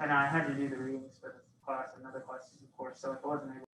and I had to do the readings for this class and other classes, of course. So if I wasn't able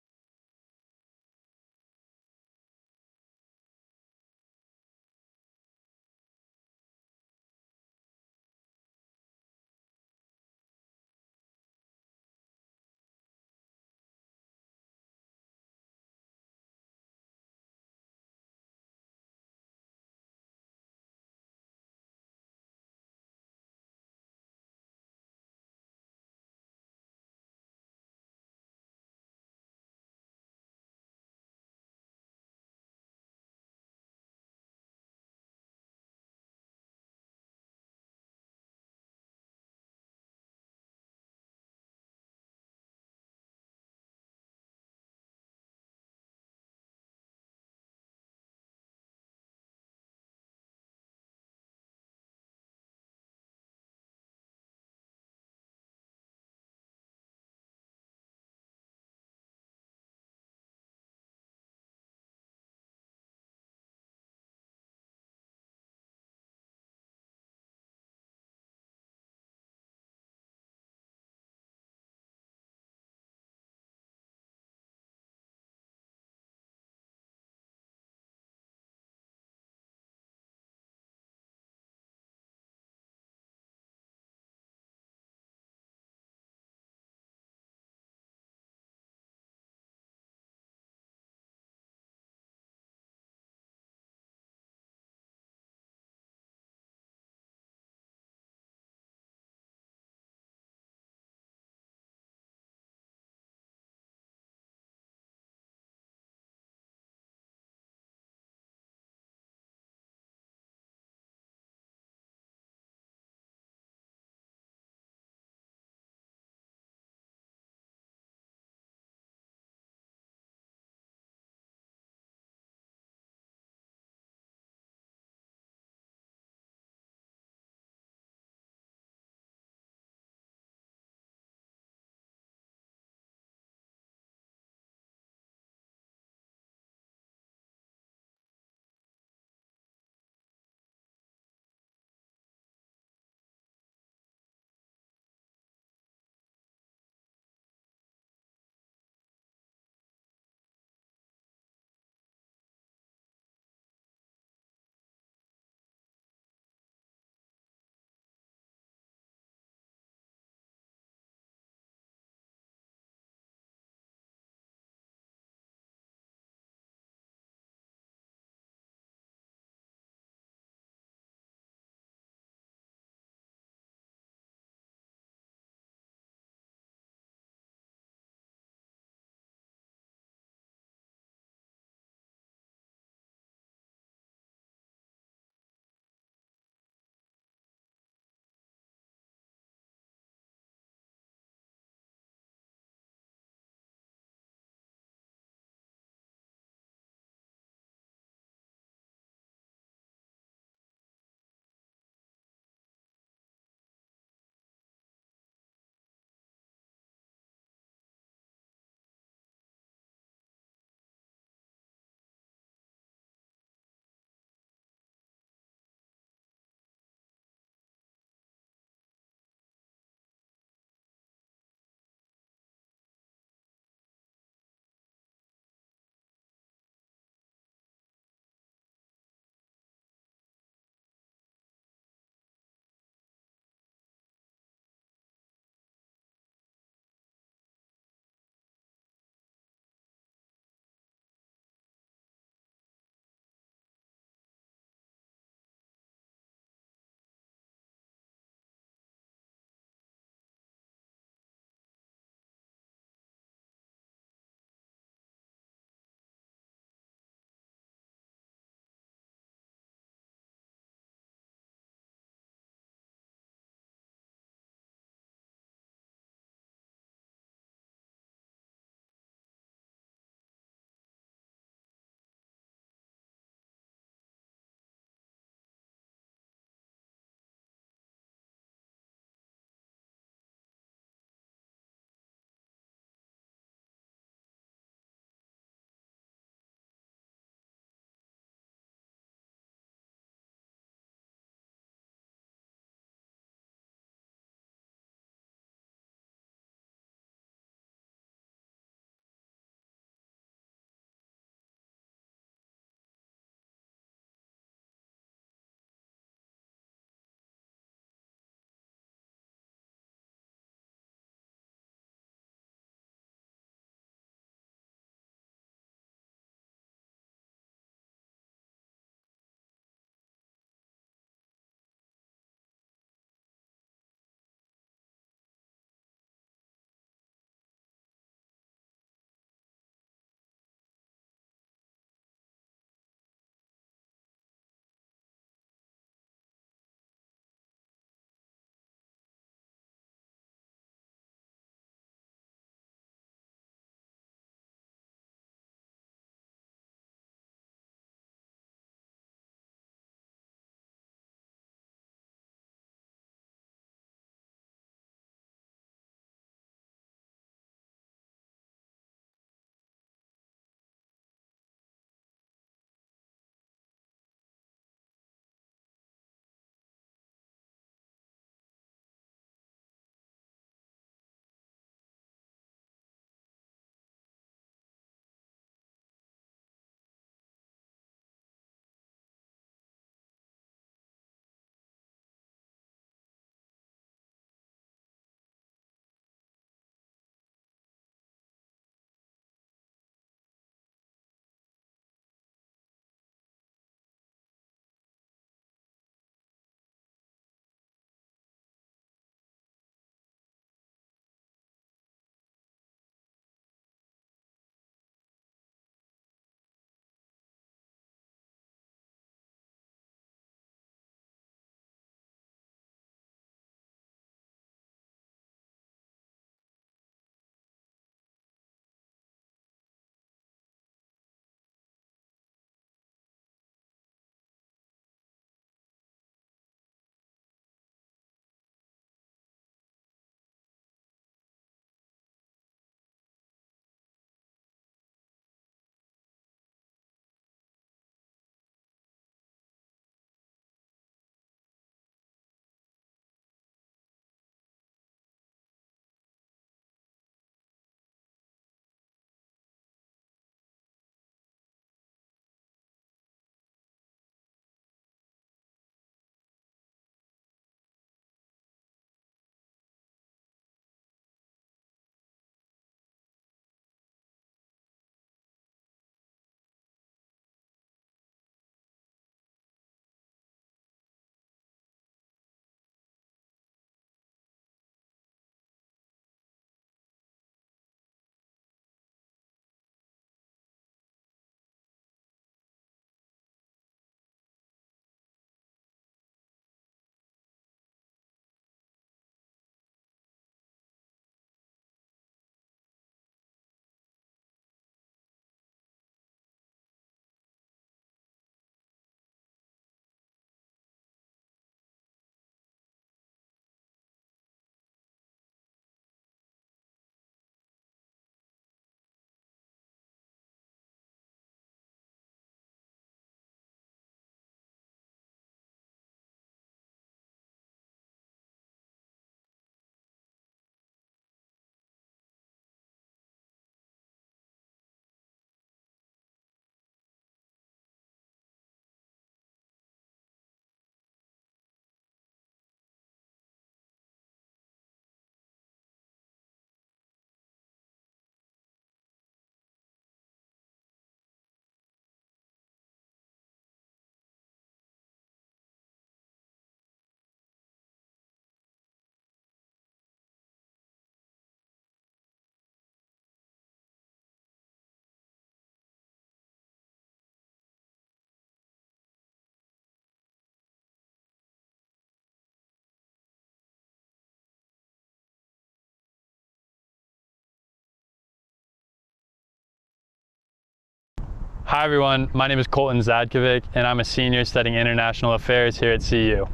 Hi everyone, my name is Colton Zadkovic and I'm a senior studying international affairs here at CU.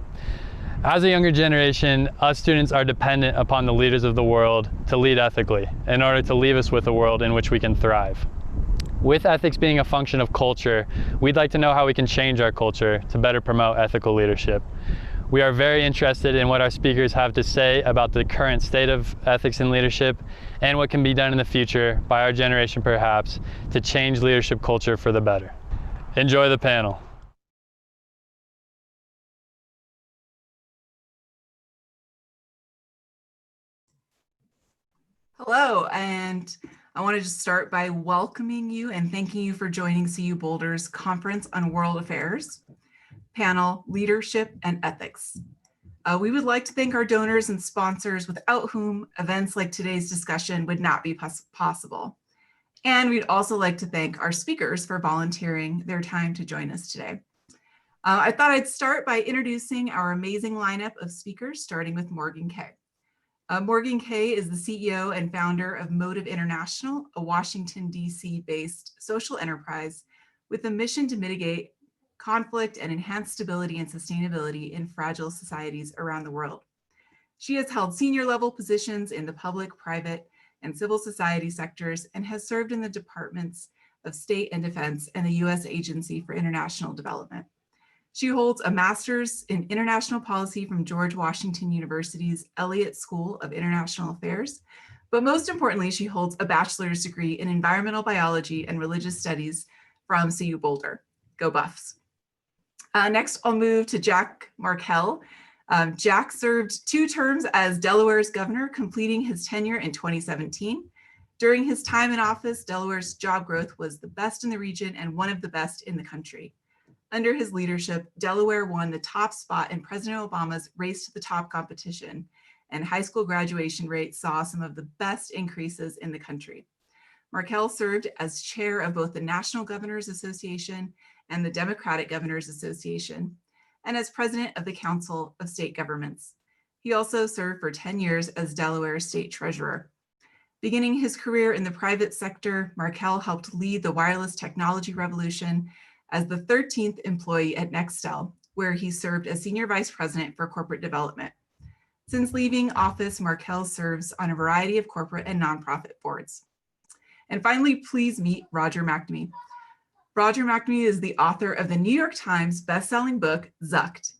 As a younger generation, us students are dependent upon the leaders of the world to lead ethically in order to leave us with a world in which we can thrive. With ethics being a function of culture, we'd like to know how we can change our culture to better promote ethical leadership. We are very interested in what our speakers have to say about the current state of ethics in leadership and what can be done in the future by our generation perhaps to change leadership culture for the better. Enjoy the panel. Hello, and I want to just start by welcoming you and thanking you for joining CU Boulder's Conference on World Affairs panel, Leadership and Ethics. We would like to thank our donors and sponsors without whom events like today's discussion would not be possible. And we'd also like to thank our speakers for volunteering their time to join us today. I thought I'd start by introducing our amazing lineup of speakers, starting with Morgan Kay. Morgan Kay is the CEO and founder of Motive International, a Washington, D.C. based social enterprise with a mission to mitigate conflict and enhance stability and sustainability in fragile societies around the world. She has held senior level positions in the public, private, and civil society sectors and has served in the Departments of State and Defense and the U.S. Agency for International Development. She holds a master's in international policy from George Washington University's Elliott School of International Affairs. But most importantly, she holds a bachelor's degree in environmental biology and religious studies from CU Boulder. Go Buffs. Next, I'll move to Jack Markell. Jack served 2 terms as Delaware's governor, completing his tenure in 2017. During his time in office, Delaware's job growth was the best in the region and one of the best in the country. Under his leadership, Delaware won the top spot in President Obama's Race to the Top competition, and high school graduation rates saw some of the best increases in the country. Markell served as chair of both the National Governors Association and the Democratic Governors Association, and as president of the Council of State Governments. He also served for 10 years as Delaware State Treasurer. Beginning his career in the private sector, Markell helped lead the wireless technology revolution as the 13th employee at Nextel, where he served as Senior Vice President for Corporate Development. Since leaving office, Markell serves on a variety of corporate and nonprofit boards. And finally, please meet Roger McNamee. Roger McNamee is the author of the New York Times bestselling book, Zucked,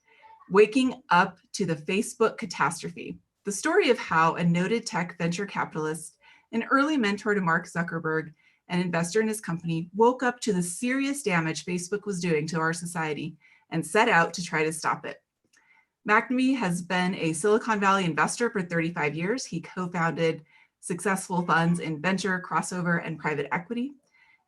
Waking Up to the Facebook Catastrophe, the story of how a noted tech venture capitalist, an early mentor to Mark Zuckerberg, an investor in his company, woke up to the serious damage Facebook was doing to our society and set out to try to stop it. McNamee has been a Silicon Valley investor for 35 years. He co-founded successful funds in venture, crossover, and private equity.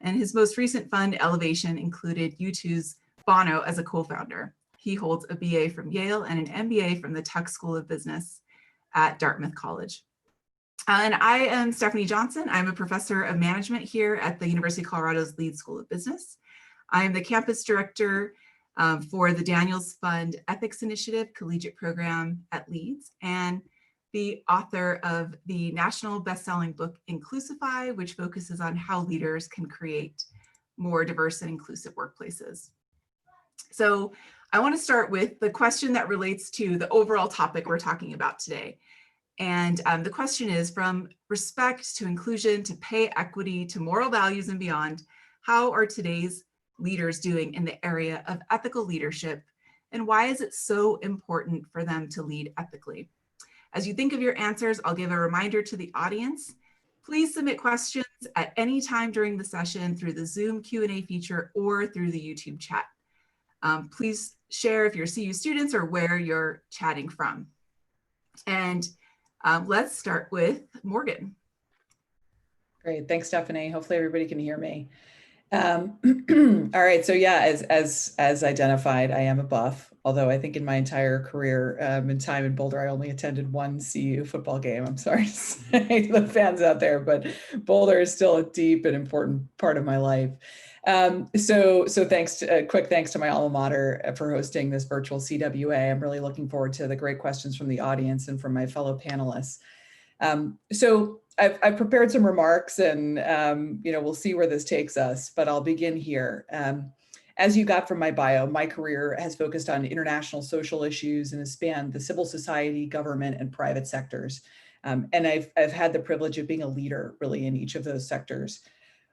And his most recent fund, Elevation, included U2's Bono as a co-founder. He holds a BA from Yale and an MBA from the Tuck School of Business at Dartmouth College. And I am Stephanie Johnson. I'm a professor of management here at the University of Colorado's Leeds School of Business. I am the campus director for the Daniels Fund Ethics Initiative Collegiate Program at Leeds, and the author of the national best-selling book Inclusify, which focuses on how leaders can create more diverse and inclusive workplaces. So I want to start with the question that relates to the overall topic we're talking about today. And the question is, from respect to inclusion, to pay equity, to moral values and beyond, how are today's leaders doing in the area of ethical leadership? And why is it so important for them to lead ethically? As you think of your answers, I'll give a reminder to the audience. Please submit questions at any time during the session through the Zoom Q&A feature or through the YouTube chat. Please share if you're CU students or where you're chatting from. And let's start with Morgan. Great, thanks, Stephanie. Hopefully everybody can hear me. All right, so yeah, as identified, I am a Buff, although I think in my entire career in time in Boulder, I only attended 1 CU football game. I'm sorry to say to the fans out there, but Boulder is still a deep and important part of my life. So thanks, quick thanks to my alma mater for hosting this virtual CWA. I'm really looking forward to the great questions from the audience and from my fellow panelists. So I've prepared some remarks, and we'll see where this takes us, but I'll begin here. As you got from my bio, my career has focused on international social issues and has spanned the civil society, government, and private sectors. And I've had the privilege of being a leader really in each of those sectors.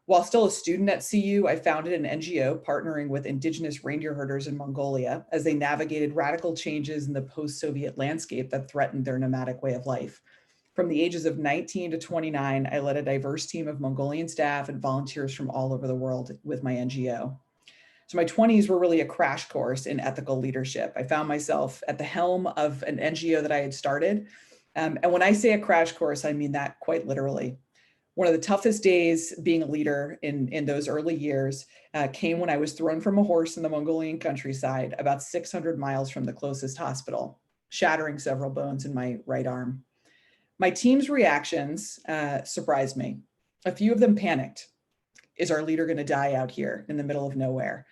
While still a student at CU, I founded an NGO partnering with indigenous reindeer herders in Mongolia as they navigated radical changes in the post-Soviet landscape that threatened their nomadic way of life. From the ages of 19 to 29, I led a diverse team of Mongolian staff and volunteers from all over the world with my NGO. So my 20s were really a crash course in ethical leadership. I found myself at the helm of an NGO that I had started. And when I say a crash course, I mean that quite literally. One of the toughest days being a leader in those early years came when I was thrown from a horse in the Mongolian countryside, about 600 miles from the closest hospital, shattering several bones in my right arm. My team's reactions surprised me. A few of them panicked. Is our leader going to die out here in the middle of nowhere?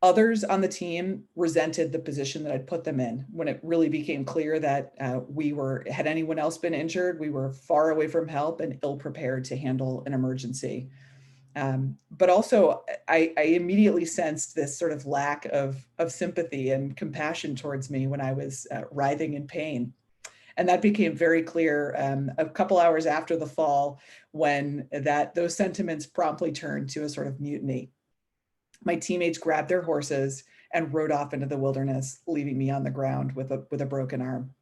Others on the team resented the position that I'd put them in when it really became clear that had anyone else been injured, we were far away from help and ill prepared to handle an emergency. But also, I immediately sensed this sort of lack of sympathy and compassion towards me when I was writhing in pain. And that became very clear a couple hours after the fall, when those sentiments promptly turned to a sort of mutiny. My teammates grabbed their horses and rode off into the wilderness, leaving me on the ground with a broken arm.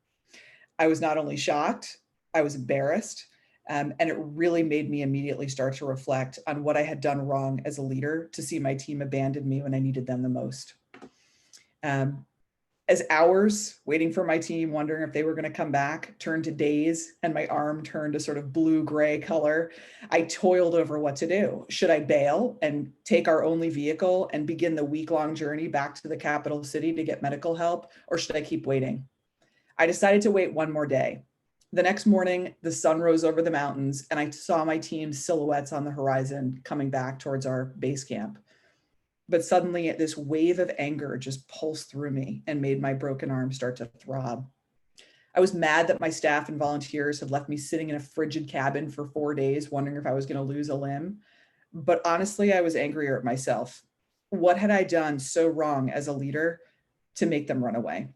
I was not only shocked, I was embarrassed, and it really made me immediately start to reflect on what I had done wrong as a leader to see my team abandon me when I needed them the most. As hours waiting for my team, wondering if they were going to come back, turned to days, and my arm turned a sort of blue-gray color, I toiled over what to do. Should I bail and take our only vehicle and begin the week-long journey back to the capital city to get medical help, or should I keep waiting? I decided to wait one more day. The next morning, the sun rose over the mountains, and I saw my team's silhouettes on the horizon coming back towards our base camp. But suddenly this wave of anger just pulsed through me and made my broken arm start to throb. I was mad that my staff and volunteers had left me sitting in a frigid cabin for 4 days, wondering if I was going to lose a limb. But honestly, I was angrier at myself. What had I done so wrong as a leader to make them run away?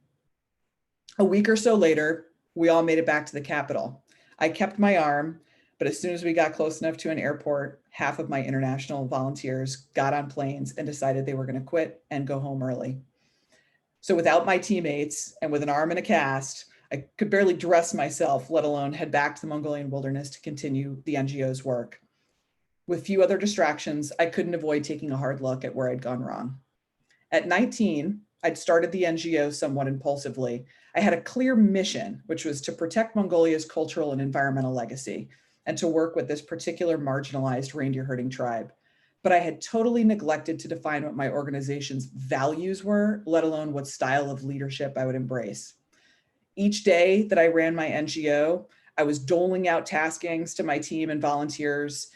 A week or so later, we all made it back to the capital. I kept my arm, but as soon as we got close enough to an airport, half of my international volunteers got on planes and decided they were going to quit and go home early. So without my teammates and with an arm in a cast, I could barely dress myself, let alone head back to the Mongolian wilderness to continue the NGO's work. With few other distractions, I couldn't avoid taking a hard look at where I'd gone wrong. At 19, I'd started the NGO somewhat impulsively. I had a clear mission, which was to protect Mongolia's cultural and environmental legacy, and to work with this particular marginalized reindeer herding tribe. But I had totally neglected to define what my organization's values were, let alone what style of leadership I would embrace. Each day that I ran my NGO, I was doling out taskings to my team and volunteers,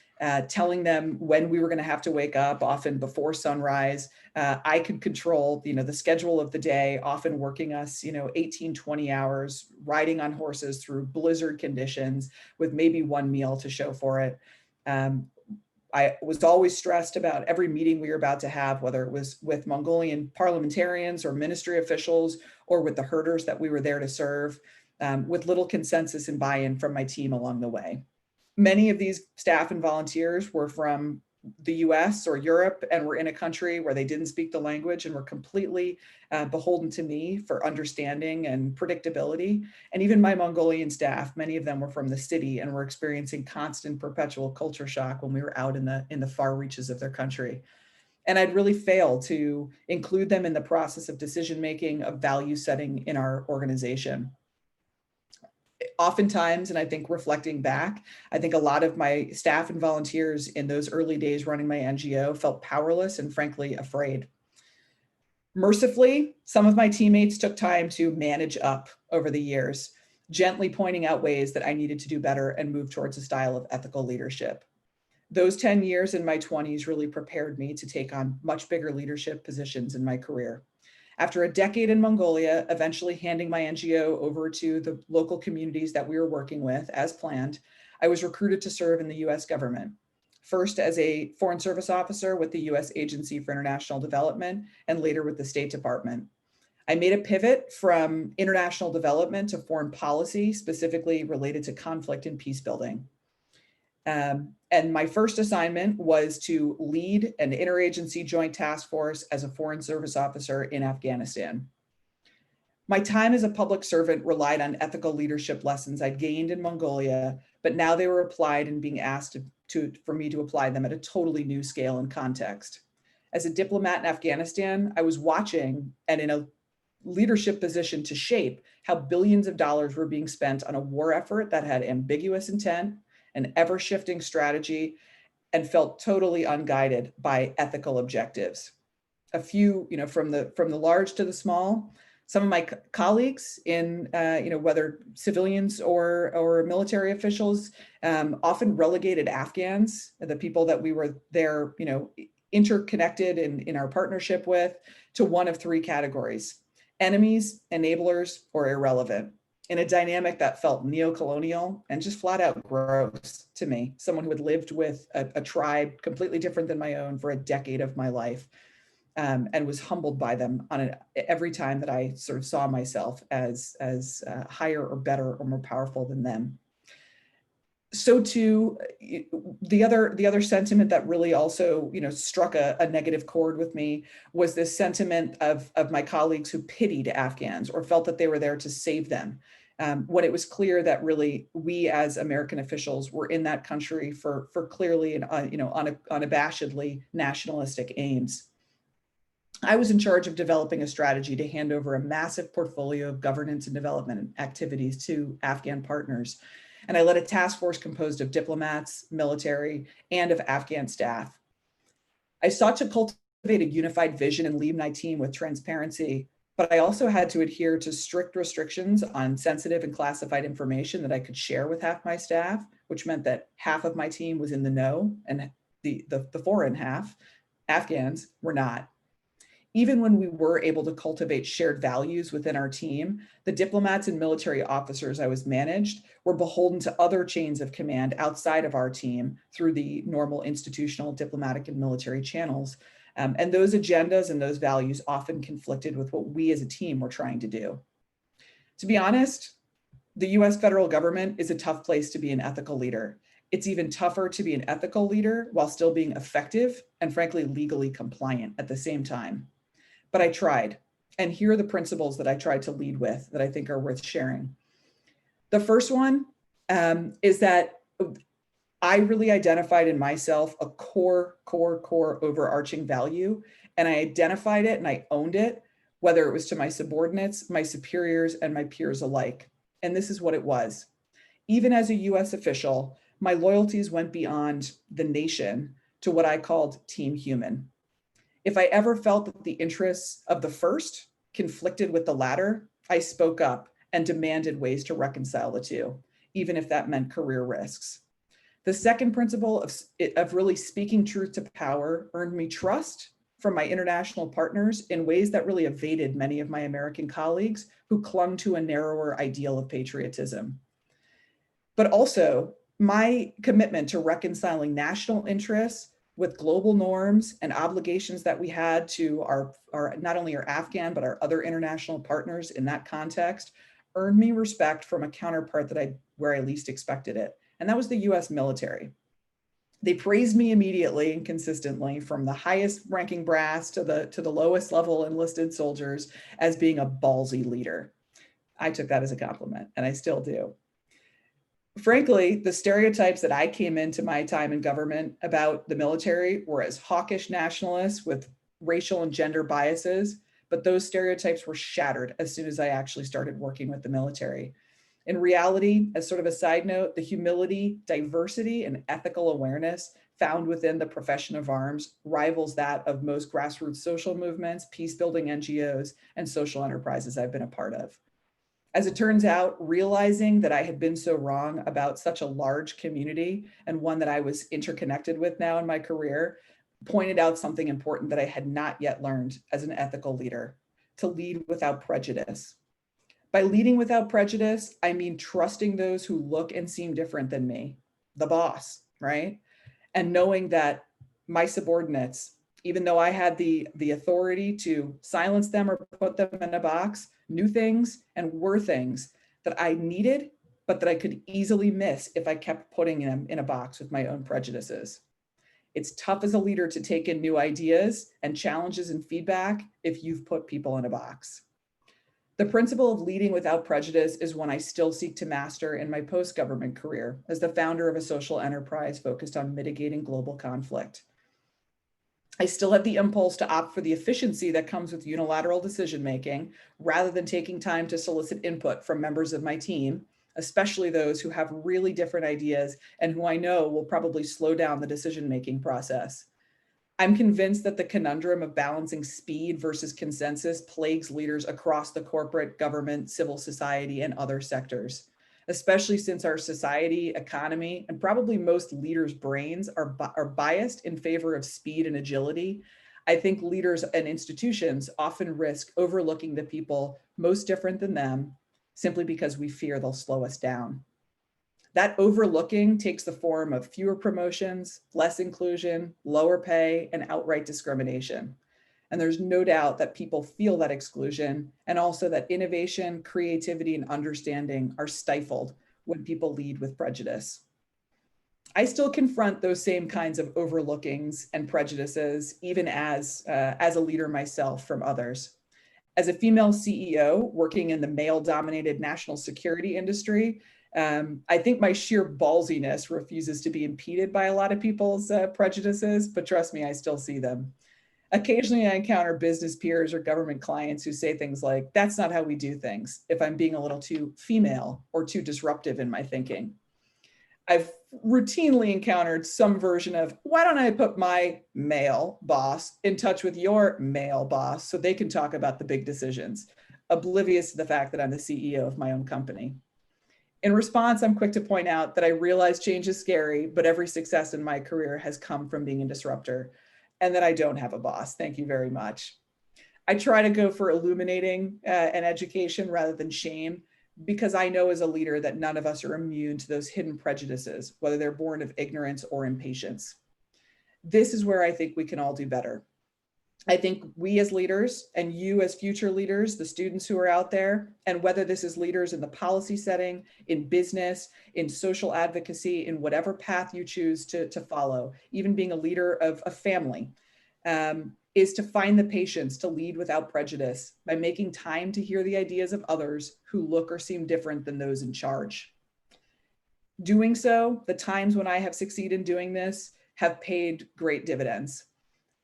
telling them when we were going to have to wake up, often before sunrise. I could control, the schedule of the day, often working us, 18, 20 hours, riding on horses through blizzard conditions with maybe one meal to show for it. I was always stressed about every meeting we were about to have, whether it was with Mongolian parliamentarians or ministry officials or with the herders that we were there to serve, with little consensus and buy-in from my team along the way. Many of these staff and volunteers were from the US or Europe and were in a country where they didn't speak the language and were completely beholden to me for understanding and predictability. And even my Mongolian staff, many of them were from the city and were experiencing constant perpetual culture shock when we were out in the far reaches of their country. And I'd really failed to include them in the process of decision-making, of value setting in our organization. Oftentimes, and I think reflecting back, I think a lot of my staff and volunteers in those early days running my NGO felt powerless and frankly afraid. Mercifully, some of my teammates took time to manage up over the years, gently pointing out ways that I needed to do better and move towards a style of ethical leadership. Those 10 years in my 20s really prepared me to take on much bigger leadership positions in my career. After a decade in Mongolia, eventually handing my NGO over to the local communities that we were working with as planned, I was recruited to serve in the US government, first as a Foreign Service officer with the US Agency for International Development, and later with the State Department. I made a pivot from international development to foreign policy, specifically related to conflict and peace building. And my first assignment was to lead an interagency joint task force as a Foreign Service officer in Afghanistan. My time as a public servant relied on ethical leadership lessons I'd gained in Mongolia, but now they were applied and being asked for me to apply them at a totally new scale and context. As a diplomat in Afghanistan, I was watching and in a leadership position to shape how billions of dollars were being spent on a war effort that had ambiguous intent, an ever-shifting strategy, and felt totally unguided by ethical objectives. A few, from the large to the small, some of my colleagues in, whether civilians or military officials, often relegated Afghans, the people that we were there, interconnected in our partnership with, to one of three categories: enemies, enablers, or irrelevant, in a dynamic that felt neo-colonial and just flat out gross to me, someone who had lived with a tribe completely different than my own for a decade of my life, and was humbled by them every time that I sort of saw myself as higher or better or more powerful than them. So too, the other sentiment that really also, struck a negative chord with me was this sentiment of my colleagues who pitied Afghans or felt that they were there to save them, when it was clear that really we as American officials were in that country for clearly and unabashedly nationalistic aims. I was in charge of developing a strategy to hand over a massive portfolio of governance and development activities to Afghan partners. And I led a task force composed of diplomats, military, and of Afghan staff. I sought to cultivate a unified vision and lead my team with transparency, but I also had to adhere to strict restrictions on sensitive and classified information that I could share with half my staff, which meant that half of my team was in the know and the foreign half, Afghans, were not. Even when we were able to cultivate shared values within our team, the diplomats and military officers I was managed were beholden to other chains of command outside of our team through the normal institutional, diplomatic, and military channels. And those agendas and those values often conflicted with what we as a team were trying to do. To be honest, the US federal government is a tough place to be an ethical leader. It's even tougher to be an ethical leader while still being effective and frankly legally compliant at the same time. But I tried, and here are the principles that I tried to lead with that I think are worth sharing. The first one is that I really identified in myself a core overarching value, and I identified it and I owned it, whether it was to my subordinates, my superiors, and my peers alike. And this is what it was. Even as a US official, my loyalties went beyond the nation to what I called team human. If I ever felt that the interests of the first conflicted with the latter, I spoke up and demanded ways to reconcile the two, even if that meant career risks. The second principle of really speaking truth to power earned me trust from my international partners in ways that really evaded many of my American colleagues who clung to a narrower ideal of patriotism. But also, my commitment to reconciling national interests with global norms and obligations that we had to our not only our Afghan, but our other international partners in that context, earned me respect from a counterpart where I least expected it. And that was the US military. They praised me immediately and consistently, from the highest ranking brass to the lowest level enlisted soldiers, as being a ballsy leader. I took that as a compliment, and I still do. Frankly, the stereotypes that I came into my time in government about the military were as hawkish nationalists with racial and gender biases, but those stereotypes were shattered as soon as I actually started working with the military. In reality, as sort of a side note, the humility, diversity, and ethical awareness found within the profession of arms rivals that of most grassroots social movements, peace-building NGOs, and social enterprises I've been a part of. As it turns out, realizing that I had been so wrong about such a large community, and one that I was interconnected with now in my career, pointed out something important that I had not yet learned as an ethical leader: to lead without prejudice. By leading without prejudice, I mean trusting those who look and seem different than me, the boss, right? And knowing that my subordinates, even though I had the authority to silence them or put them in a box, knew things and were things that I needed, but that I could easily miss if I kept putting them in a box with my own prejudices. It's tough as a leader to take in new ideas and challenges and feedback if you've put people in a box. The principle of leading without prejudice is one I still seek to master in my post-government career as the founder of a social enterprise focused on mitigating global conflict. I still have the impulse to opt for the efficiency that comes with unilateral decision-making rather than taking time to solicit input from members of my team, especially those who have really different ideas and who I know will probably slow down the decision-making process. I'm convinced that the conundrum of balancing speed versus consensus plagues leaders across the corporate, government, civil society, and other sectors, especially since our society, economy, and probably most leaders' brains are biased in favor of speed and agility. I think leaders and institutions often risk overlooking the people most different than them simply because we fear they'll slow us down. That overlooking takes the form of fewer promotions, less inclusion, lower pay, and outright discrimination. And there's no doubt that people feel that exclusion, and also that innovation, creativity, and understanding are stifled when people lead with prejudice. I still confront those same kinds of overlookings and prejudices, even as a leader myself from others. As a female CEO working in the male-dominated national security industry, I think my sheer ballsiness refuses to be impeded by a lot of people's prejudices, but trust me, I still see them. Occasionally I encounter business peers or government clients who say things like, "That's not how we do things," if I'm being a little too female or too disruptive in my thinking. I've routinely encountered some version of, "Why don't I put my male boss in touch with your male boss so they can talk about the big decisions," oblivious to the fact that I'm the CEO of my own company. In response, I'm quick to point out that I realize change is scary, but every success in my career has come from being a disruptor, and that I don't have a boss. Thank you very much. I try to go for illuminating and education rather than shame, because I know as a leader that none of us are immune to those hidden prejudices, whether they're born of ignorance or impatience. This is where I think we can all do better. I think we as leaders, and you as future leaders, the students who are out there, and whether this is leaders in the policy setting, in business, in social advocacy, in whatever path you choose to follow, even being a leader of a family, is to find the patience to lead without prejudice by making time to hear the ideas of others who look or seem different than those in charge. Doing so, the times when I have succeeded in doing this have paid great dividends.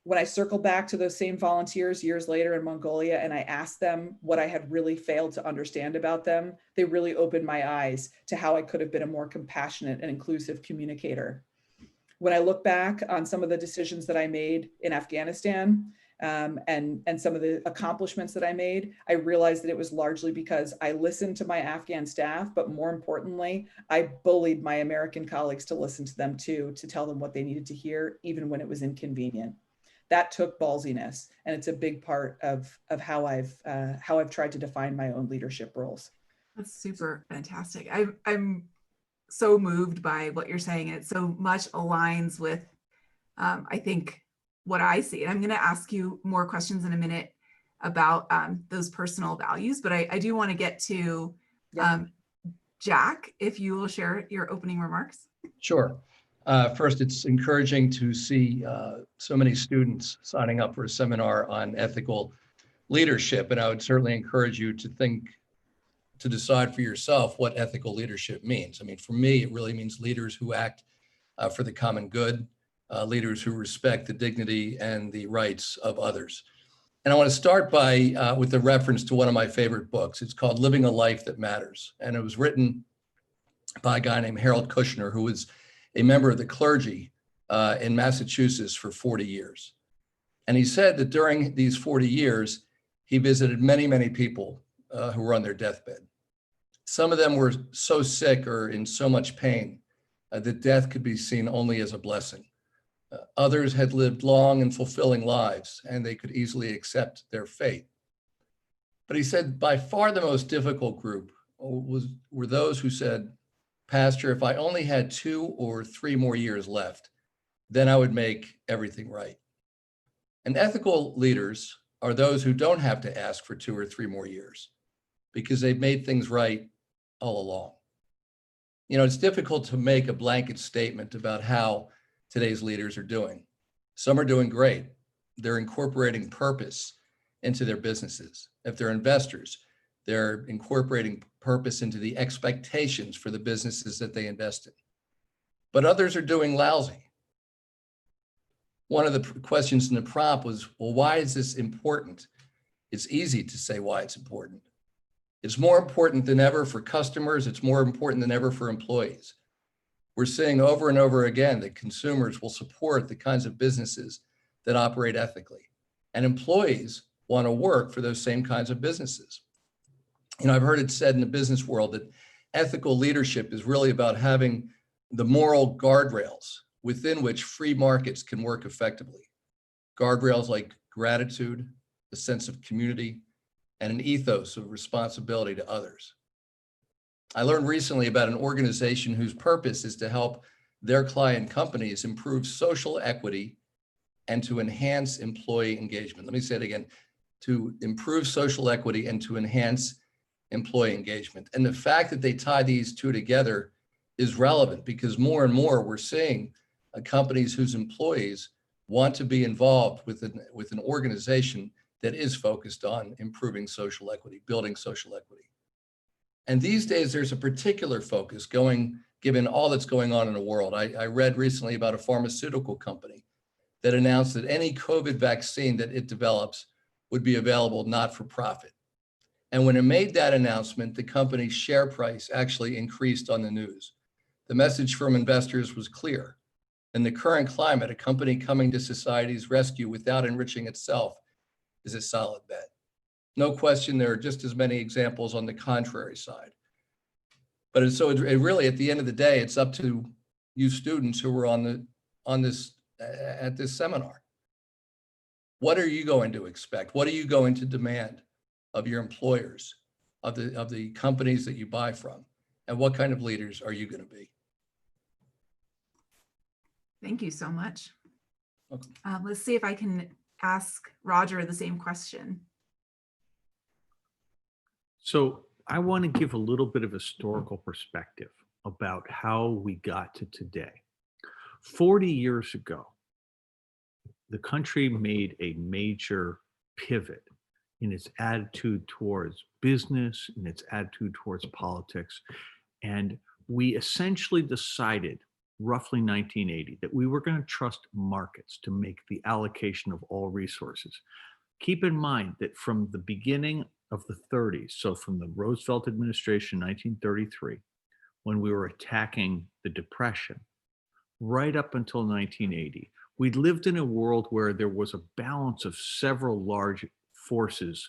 When I circle back to those same volunteers years later in Mongolia and I asked them what I had really failed to understand about them, they really opened my eyes to how I could have been a more compassionate and inclusive communicator. When I look back on some of the decisions that I made in Afghanistan and some of the accomplishments that I made, I realized that it was largely because I listened to my Afghan staff, but more importantly, I bullied my American colleagues to listen to them too, to tell them what they needed to hear, even when it was inconvenient. That took ballsiness, and it's a big part of how I've tried to define my own leadership roles. That's super fantastic. I'm so moved by what you're saying. It so much aligns with, I think, what I see. And I'm going to ask you more questions in a minute about those personal values, but I do want to get to Jack, if you will share your opening remarks. Sure. First, it's encouraging to see so many students signing up for a seminar on ethical leadership. And I would certainly encourage you to decide for yourself what ethical leadership means. I mean, for me, it really means leaders who act for the common good, leaders who respect the dignity and the rights of others. And I want to start with a reference to one of my favorite books. It's called Living a Life That Matters. And it was written by a guy named Harold Kushner, who was a member of the clergy in Massachusetts for 40 years. And he said that during these 40 years, he visited many, many people who were on their deathbed. Some of them were so sick or in so much pain that death could be seen only as a blessing. Others had lived long and fulfilling lives, and they could easily accept their fate. But he said by far the most difficult group were those who said, Pastor, if I only had 2 or 3 more years left, then I would make everything right. And ethical leaders are those who don't have to ask for 2 or 3 more years because they've made things right all along. You know, it's difficult to make a blanket statement about how today's leaders are doing. Some are doing great. They're incorporating purpose into their businesses. If they're investors, they're incorporating purpose into the expectations for the businesses that they invest in. But others are doing lousy. One of the questions in the prompt was, well, why is this important? It's easy to say why it's important. It's more important than ever for customers. It's more important than ever for employees. We're seeing over and over again that consumers will support the kinds of businesses that operate ethically. And employees want to work for those same kinds of businesses. You know, I've heard it said in the business world that ethical leadership is really about having the moral guardrails within which free markets can work effectively. Guardrails like gratitude, a sense of community, and an ethos of responsibility to others. I learned recently about an organization whose purpose is to help their client companies improve social equity and to enhance employee engagement. Let me say it again, to improve social equity and to enhance employee engagement. And the fact that they tie these two together is relevant because more and more we're seeing companies whose employees want to be involved with an organization that is focused on improving social equity, building social equity. And these days, there's a particular focus given all that's going on in the world. I read recently about a pharmaceutical company that announced that any COVID vaccine that it develops would be available not for profit. And when it made that announcement, the company's share price actually increased on the news. The message from investors was clear. In the current climate, a company coming to society's rescue without enriching itself is a solid bet. No question, there are just as many examples on the contrary side. But it really, at the end of the day, it's up to you students who were at this seminar. What are you going to expect? What are you going to demand of your employers, of the companies that you buy from? And what kind of leaders are you going to be? Thank you so much. Okay. Let's see if I can ask Roger the same question. So I want to give a little bit of historical perspective about how we got to today. 40 years ago, the country made a major pivot in its attitude towards business, in its attitude towards politics. And we essentially decided, roughly 1980, that we were going to trust markets to make the allocation of all resources. Keep in mind that from the beginning of the 30s, so from the Roosevelt administration, 1933, when we were attacking the Depression, right up until 1980, we'd lived in a world where there was a balance of several large forces.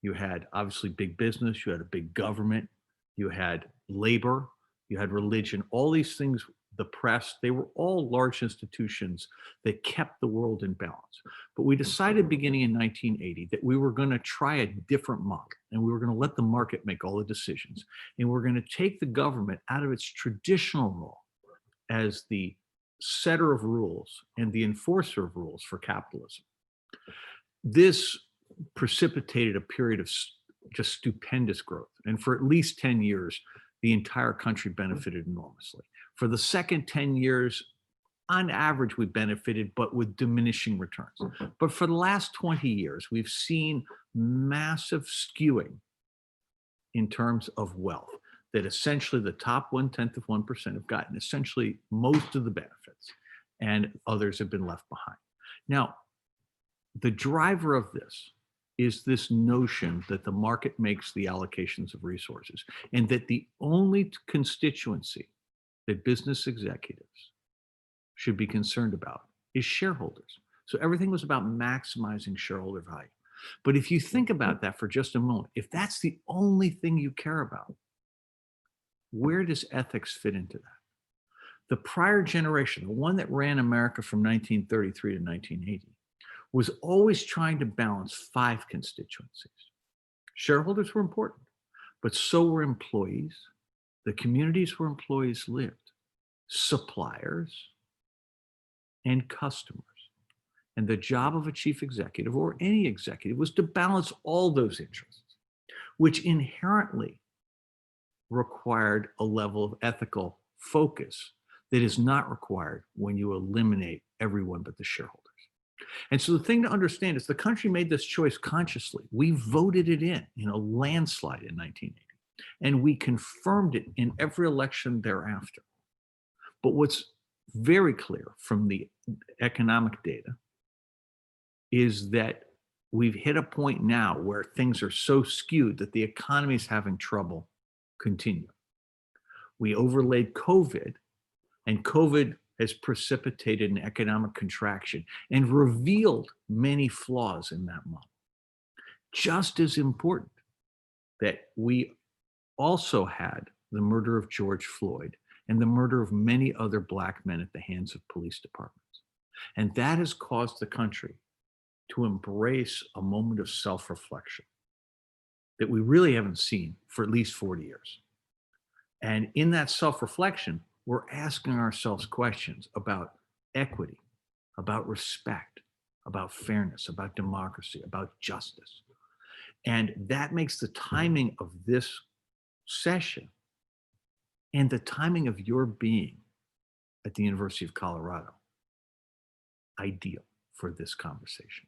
You had obviously big business, you had a big government, you had labor, you had religion, all these things, the press, they were all large institutions that kept the world in balance. But we decided beginning in 1980 that we were going to try a different model, and we were going to let the market make all the decisions. And we're going to take the government out of its traditional role as the setter of rules and the enforcer of rules for capitalism. This precipitated a period of just stupendous growth. And for at least 10 years, the entire country benefited enormously. For the second 10 years, on average, we benefited, but with diminishing returns. But for the last 20 years, we've seen massive skewing in terms of wealth, that essentially the top 0.1% have gotten essentially most of the benefits, and others have been left behind. Now, the driver of this is this notion that the market makes the allocations of resources, and that the only constituency that business executives should be concerned about is shareholders. So everything was about maximizing shareholder value. But if you think about that for just a moment, if that's the only thing you care about, where does ethics fit into that? The prior generation, the one that ran America from 1933 to 1980, was always trying to balance 5 constituencies. Shareholders were important, but so were employees, the communities where employees lived, suppliers, and customers. And the job of a chief executive or any executive was to balance all those interests, which inherently required a level of ethical focus that is not required when you eliminate everyone but the shareholders. And so the thing to understand is the country made this choice consciously. We voted it in a landslide in 1980, and we confirmed it in every election thereafter. But what's very clear from the economic data is that we've hit a point now where things are so skewed that the economy is having trouble continuing. We overlaid COVID, and COVID has precipitated an economic contraction and revealed many flaws in that model. Just as important that we also had the murder of George Floyd and the murder of many other Black men at the hands of police departments. And that has caused the country to embrace a moment of self-reflection that we really haven't seen for at least 40 years. And in that self-reflection, we're asking ourselves questions about equity, about respect, about fairness, about democracy, about justice. And that makes the timing of this session and the timing of your being at the University of Colorado ideal for this conversation.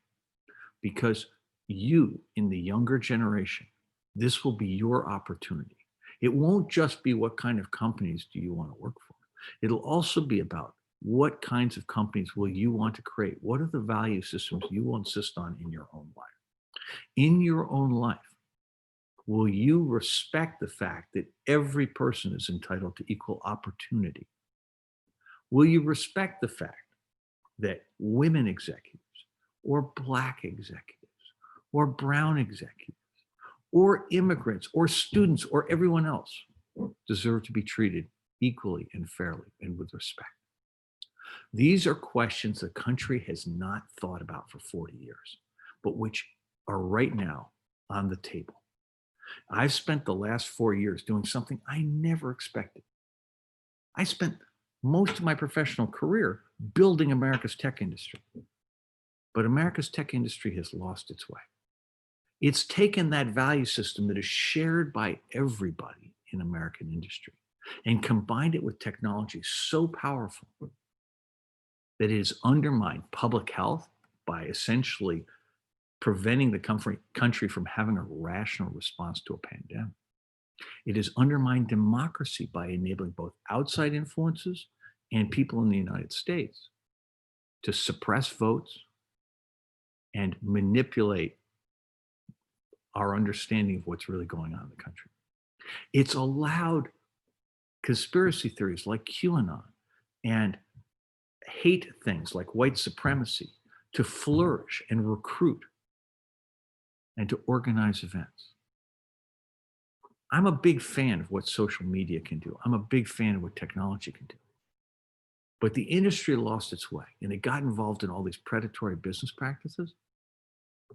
Because you, in the younger generation, this will be your opportunity. It won't just be what kind of companies do you want to work for. It'll also be about what kinds of companies will you want to create? What are the value systems you will insist on in your own life? In your own life, will you respect the fact that every person is entitled to equal opportunity? Will you respect the fact that women executives or Black executives or brown executives or immigrants or students or everyone else deserve to be treated equally and fairly and with respect? These are questions the country has not thought about for 40 years, but which are right now on the table. I've spent the last 4 years doing something I never expected. I spent most of my professional career building America's tech industry, but America's tech industry has lost its way. It's taken that value system that is shared by everybody in American industry and combined it with technology so powerful that it has undermined public health by essentially preventing the country from having a rational response to a pandemic. It has undermined democracy by enabling both outside influences and people in the United States to suppress votes and manipulate our understanding of what's really going on in the country. It's allowed conspiracy theories like QAnon and hate things like white supremacy to flourish and recruit and to organize events. I'm a big fan of what social media can do. I'm a big fan of what technology can do. But the industry lost its way and it got involved in all these predatory business practices.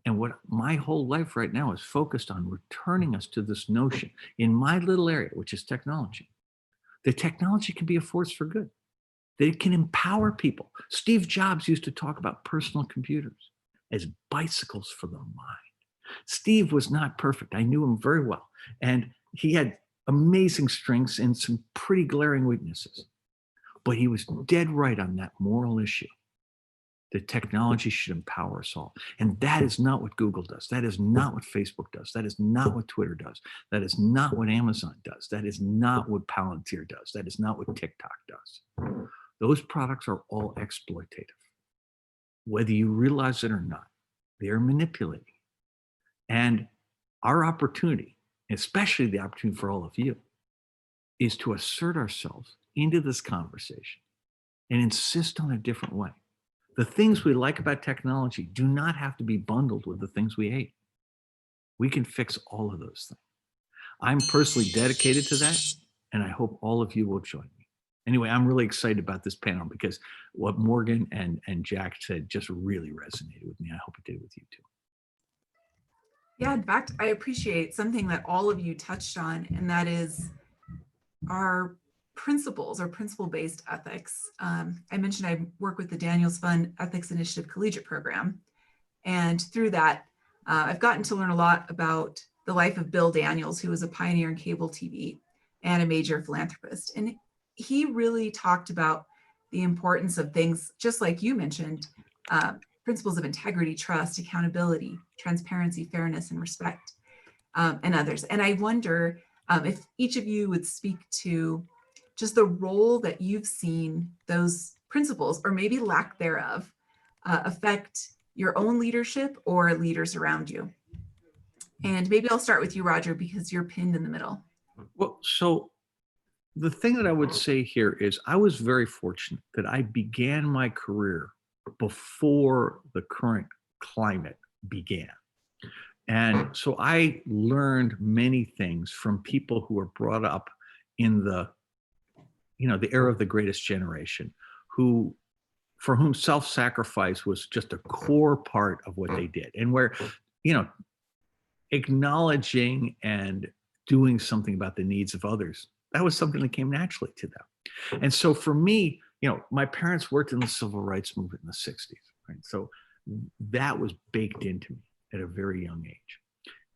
And what my whole life right now is focused on returning us to this notion in my little area, which is technology, that technology can be a force for good, that it can empower people. Steve Jobs used to talk about personal computers as bicycles for the mind. Steve was not perfect. I knew him very well. And he had amazing strengths and some pretty glaring weaknesses. But he was dead right on that moral issue that technology should empower us all. And that is not what Google does. That is not what Facebook does. That is not what Twitter does. That is not what Amazon does. That is not what Palantir does. That is not what TikTok does. Those products are all exploitative. Whether you realize it or not, they are manipulating. And our opportunity, especially the opportunity for all of you, is to assert ourselves into this conversation and insist on a different way. The things we like about technology do not have to be bundled with the things we hate. We can fix all of those things. I'm personally dedicated to that, and I hope all of you will join me. Anyway, I'm really excited about this panel because what Morgan and Jack said just really resonated with me. I hope it did with you too. Yeah, in fact, I appreciate something that all of you touched on, and that is are principles or principle-based ethics. I mentioned I work with the Daniels Fund Ethics Initiative Collegiate Program. And through that, I've gotten to learn a lot about the life of Bill Daniels, who was a pioneer in cable TV and a major philanthropist. And he really talked about the importance of things, just like you mentioned, principles of integrity, trust, accountability, transparency, fairness, and respect, and others. And I wonder if each of you would speak to just the role that you've seen those principles, or maybe lack thereof, affect your own leadership or leaders around you. And maybe I'll start with you, Roger, because you're pinned in the middle. Well, so the thing that I would say here is I was very fortunate that I began my career before the current climate began. And so I learned many things from people who were brought up in the era of the greatest generation, for whom self-sacrifice was just a core part of what they did, and where, acknowledging and doing something about the needs of others, that was something that came naturally to them. And so for me, my parents worked in the civil rights movement in the 60s, right? So that was baked into me at a very young age.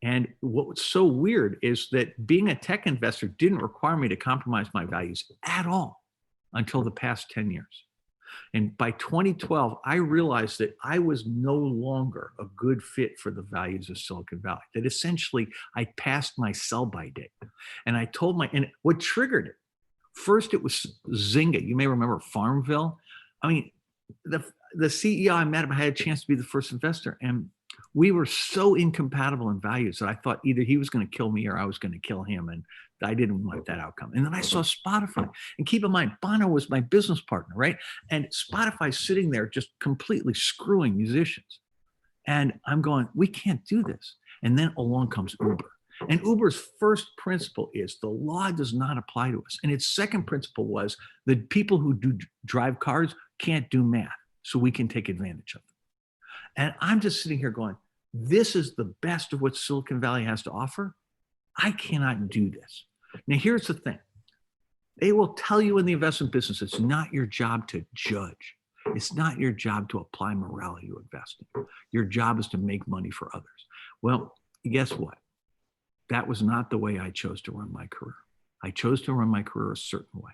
And what was so weird is that being a tech investor didn't require me to compromise my values at all until the past 10 years. And by 2012, I realized that I was no longer a good fit for the values of Silicon Valley, that essentially I passed my sell-by date. And I told and what triggered it, first it was Zynga. You may remember Farmville. I mean, the CEO I met, I had a chance to be the first investor, and we were so incompatible in values that I thought either he was going to kill me or I was going to kill him. And I didn't want that outcome. And then I saw Spotify. And keep in mind, Bono was my business partner, right? And Spotify sitting there just completely screwing musicians. And I'm going, we can't do this. And then along comes Uber. And Uber's first principle is the law does not apply to us. And its second principle was that people who do drive cars can't do math, so we can take advantage of them. And I'm just sitting here going, this is the best of what Silicon Valley has to offer. I cannot do this. Now, here's the thing. They will tell you in the investment business, it's not your job to judge. It's not your job to apply morality to investing. Your job is to make money for others. Well, guess what? That was not the way I chose to run my career. I chose to run my career a certain way.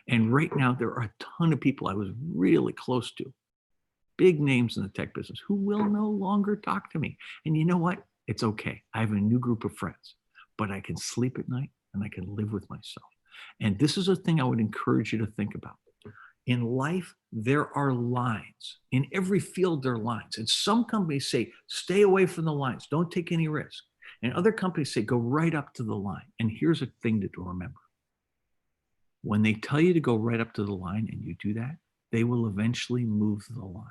And right now, there are a ton of people I was really close to, big names in the tech business, who will no longer talk to me. And you know what? It's okay. I have a new group of friends, but I can sleep at night and I can live with myself. And this is a thing I would encourage you to think about. In life, there are lines. In every field, there are lines. And some companies say, stay away from the lines. Don't take any risk. And other companies say, go right up to the line. And here's a thing to remember. When they tell you to go right up to the line and you do that, they will eventually move the line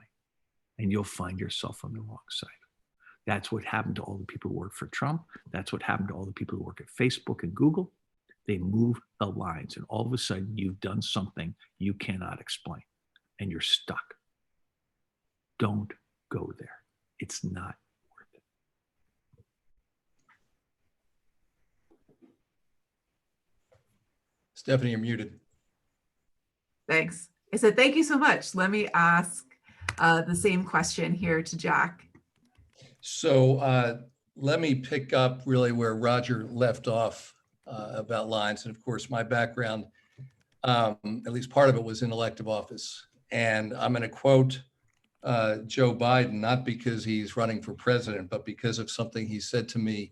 and you'll find yourself on the wrong side. That's what happened to all the people who work for Trump. That's what happened to all the people who work at Facebook and Google. They move the lines and all of a sudden you've done something you cannot explain and you're stuck. Don't go there. It's not worth it. Stephanie, you're muted. Thanks. I said, thank you so much. Let me ask the same question here to Jack. So let me pick up really where Roger left off about lines. And of course, my background, at least part of it, was in elective office. And I'm going to quote Joe Biden, not because he's running for president, but because of something he said to me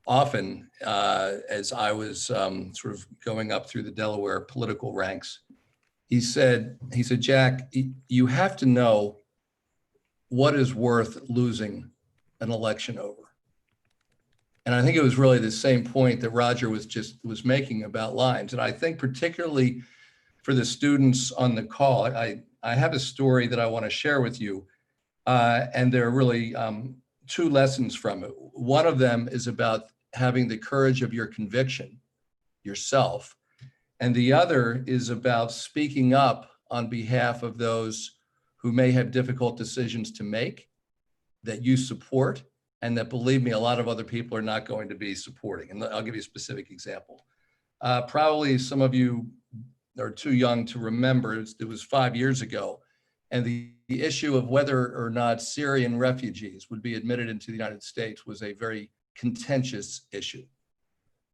often as I was sort of going up through the Delaware political ranks. He said, Jack, you have to know what is worth losing an election over. And I think it was really the same point that Roger was making about lines. And I think particularly for the students on the call, I have a story that I want to share with you. And there are really two lessons from it. One of them is about having the courage of your conviction yourself. And the other is about speaking up on behalf of those who may have difficult decisions to make that you support, and that, believe me, a lot of other people are not going to be supporting. And I'll give you a specific example. Probably some of you are too young to remember, it was 5 years ago. And the issue of whether or not Syrian refugees would be admitted into the United States was a very contentious issue.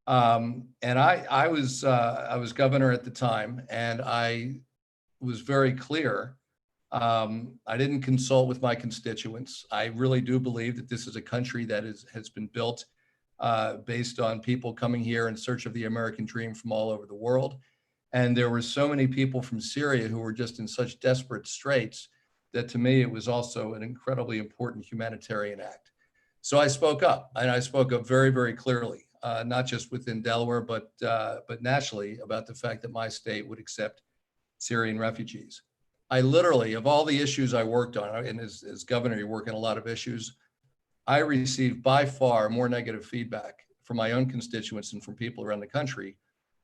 And I was governor at the time, and I was very clear. I didn't consult with my constituents. I really do believe that this is a country that has been built based on people coming here in search of the American dream from all over the world. And there were so many people from Syria who were just in such desperate straits that to me, it was also an incredibly important humanitarian act. So I spoke up, and I spoke up very, very clearly, not just within Delaware, but nationally, about the fact that my state would accept Syrian refugees. I literally, of all the issues I worked on, and as governor, you work on a lot of issues, I received by far more negative feedback from my own constituents and from people around the country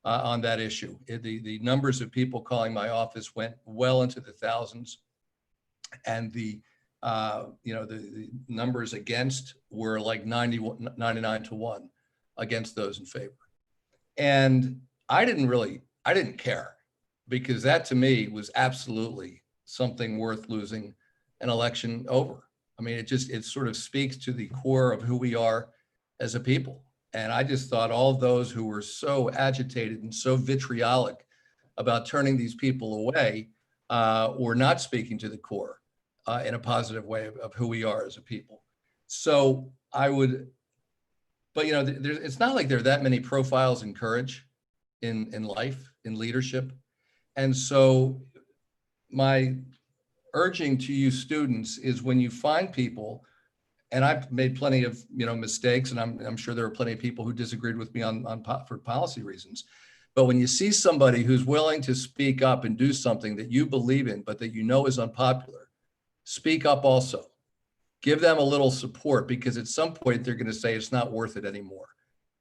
on that issue. The numbers of people calling my office went well into the thousands, and the numbers against were like 99 to 1 against those in favor. And I didn't care, because that to me was absolutely something worth losing an election over. I mean, it sort of speaks to the core of who we are as a people. And I just thought all of those who were so agitated and so vitriolic about turning these people away were not speaking to the core in a positive way of who we are as a people. So but it's not like there are that many profiles in courage in life, in leadership. And so my urging to you students is, when you find people, and I've made plenty of mistakes, and I'm sure there are plenty of people who disagreed with me for policy reasons, but when you see somebody who's willing to speak up and do something that you believe in, but that you know is unpopular, speak up also. Give them a little support, because at some point they're going to say it's not worth it anymore.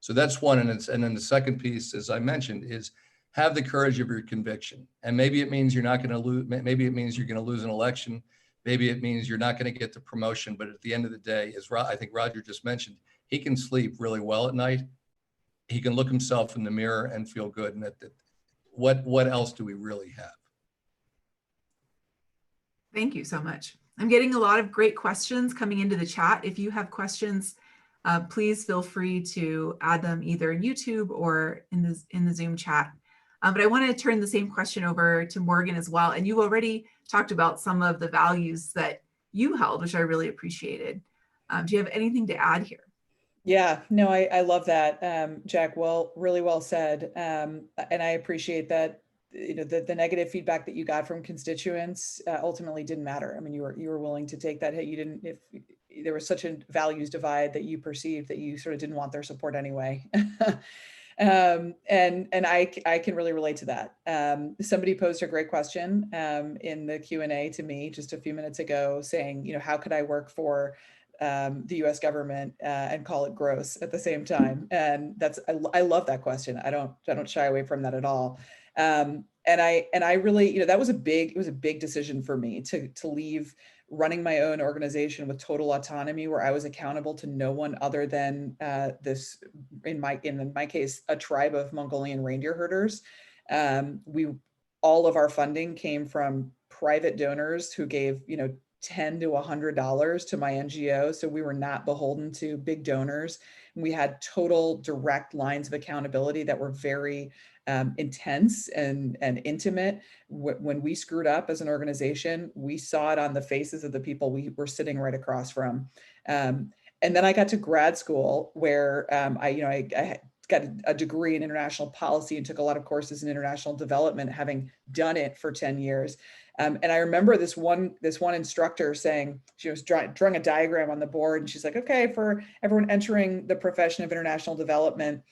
So that's one. And then the second piece, as I mentioned, is have the courage of your conviction. And maybe it means you're not going to lose. Maybe it means you're going to lose an election. Maybe it means you're not going to get the promotion. But at the end of the day, as I think Roger just mentioned, he can sleep really well at night. He can look himself in the mirror and feel good. And what else do we really have? Thank you so much. I'm getting a lot of great questions coming into the chat. If you have questions, please feel free to add them either in YouTube or in the Zoom chat. But I want to turn the same question over to Morgan as well. And you already talked about some of the values that you held, which I really appreciated. Do you have anything to add here? Yeah, no, I love that, Jack. Well, really well said. And I appreciate that. The negative feedback that you got from constituents ultimately didn't matter. I mean, you were willing to take that hit. You didn't, if there was such a values divide that you perceived, that you sort of didn't want their support anyway. And I can really relate to that. Somebody posed a great question in the Q&A to me just a few minutes ago, saying, how could I work for the U.S. government and call it gross at the same time? And I love that question. I don't shy away from that at all. And I really, it was a big decision for me to leave running my own organization with total autonomy, where I was accountable to no one other than this, in my case, a tribe of Mongolian reindeer herders. All of our funding came from private donors who gave, $10 to $100 to my NGO. So we were not beholden to big donors. We had total direct lines of accountability that were very intense and intimate. When we screwed up as an organization, we saw it on the faces of the people we were sitting right across from. And then I got to grad school, where I got a degree in international policy and took a lot of courses in international development, having done it for 10 years. And I remember this one instructor saying, she was drawing a diagram on the board, and she's like, okay, for everyone entering the profession of international development,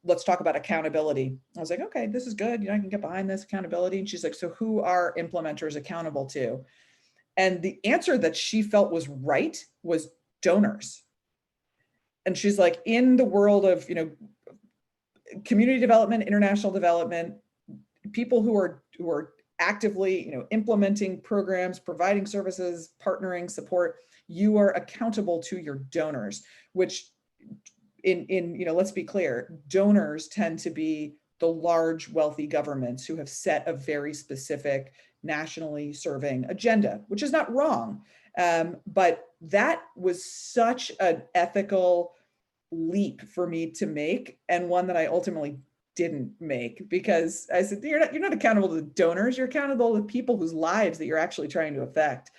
let's talk about accountability. I was like, okay, this is good. I can get behind this accountability. And she's like, so who are implementers accountable to? And the answer that she felt was right was donors. And she's like, in the world of, community development, international development, people who are actively, implementing programs, providing services, partnering, support, you are accountable to your donors, which let's be clear, donors tend to be the large wealthy governments who have set a very specific nationally serving agenda, which is not wrong. But that was such an ethical leap for me to make, and one that I ultimately didn't make, because I said, you're not accountable to the donors, you're accountable to the people whose lives that you're actually trying to affect.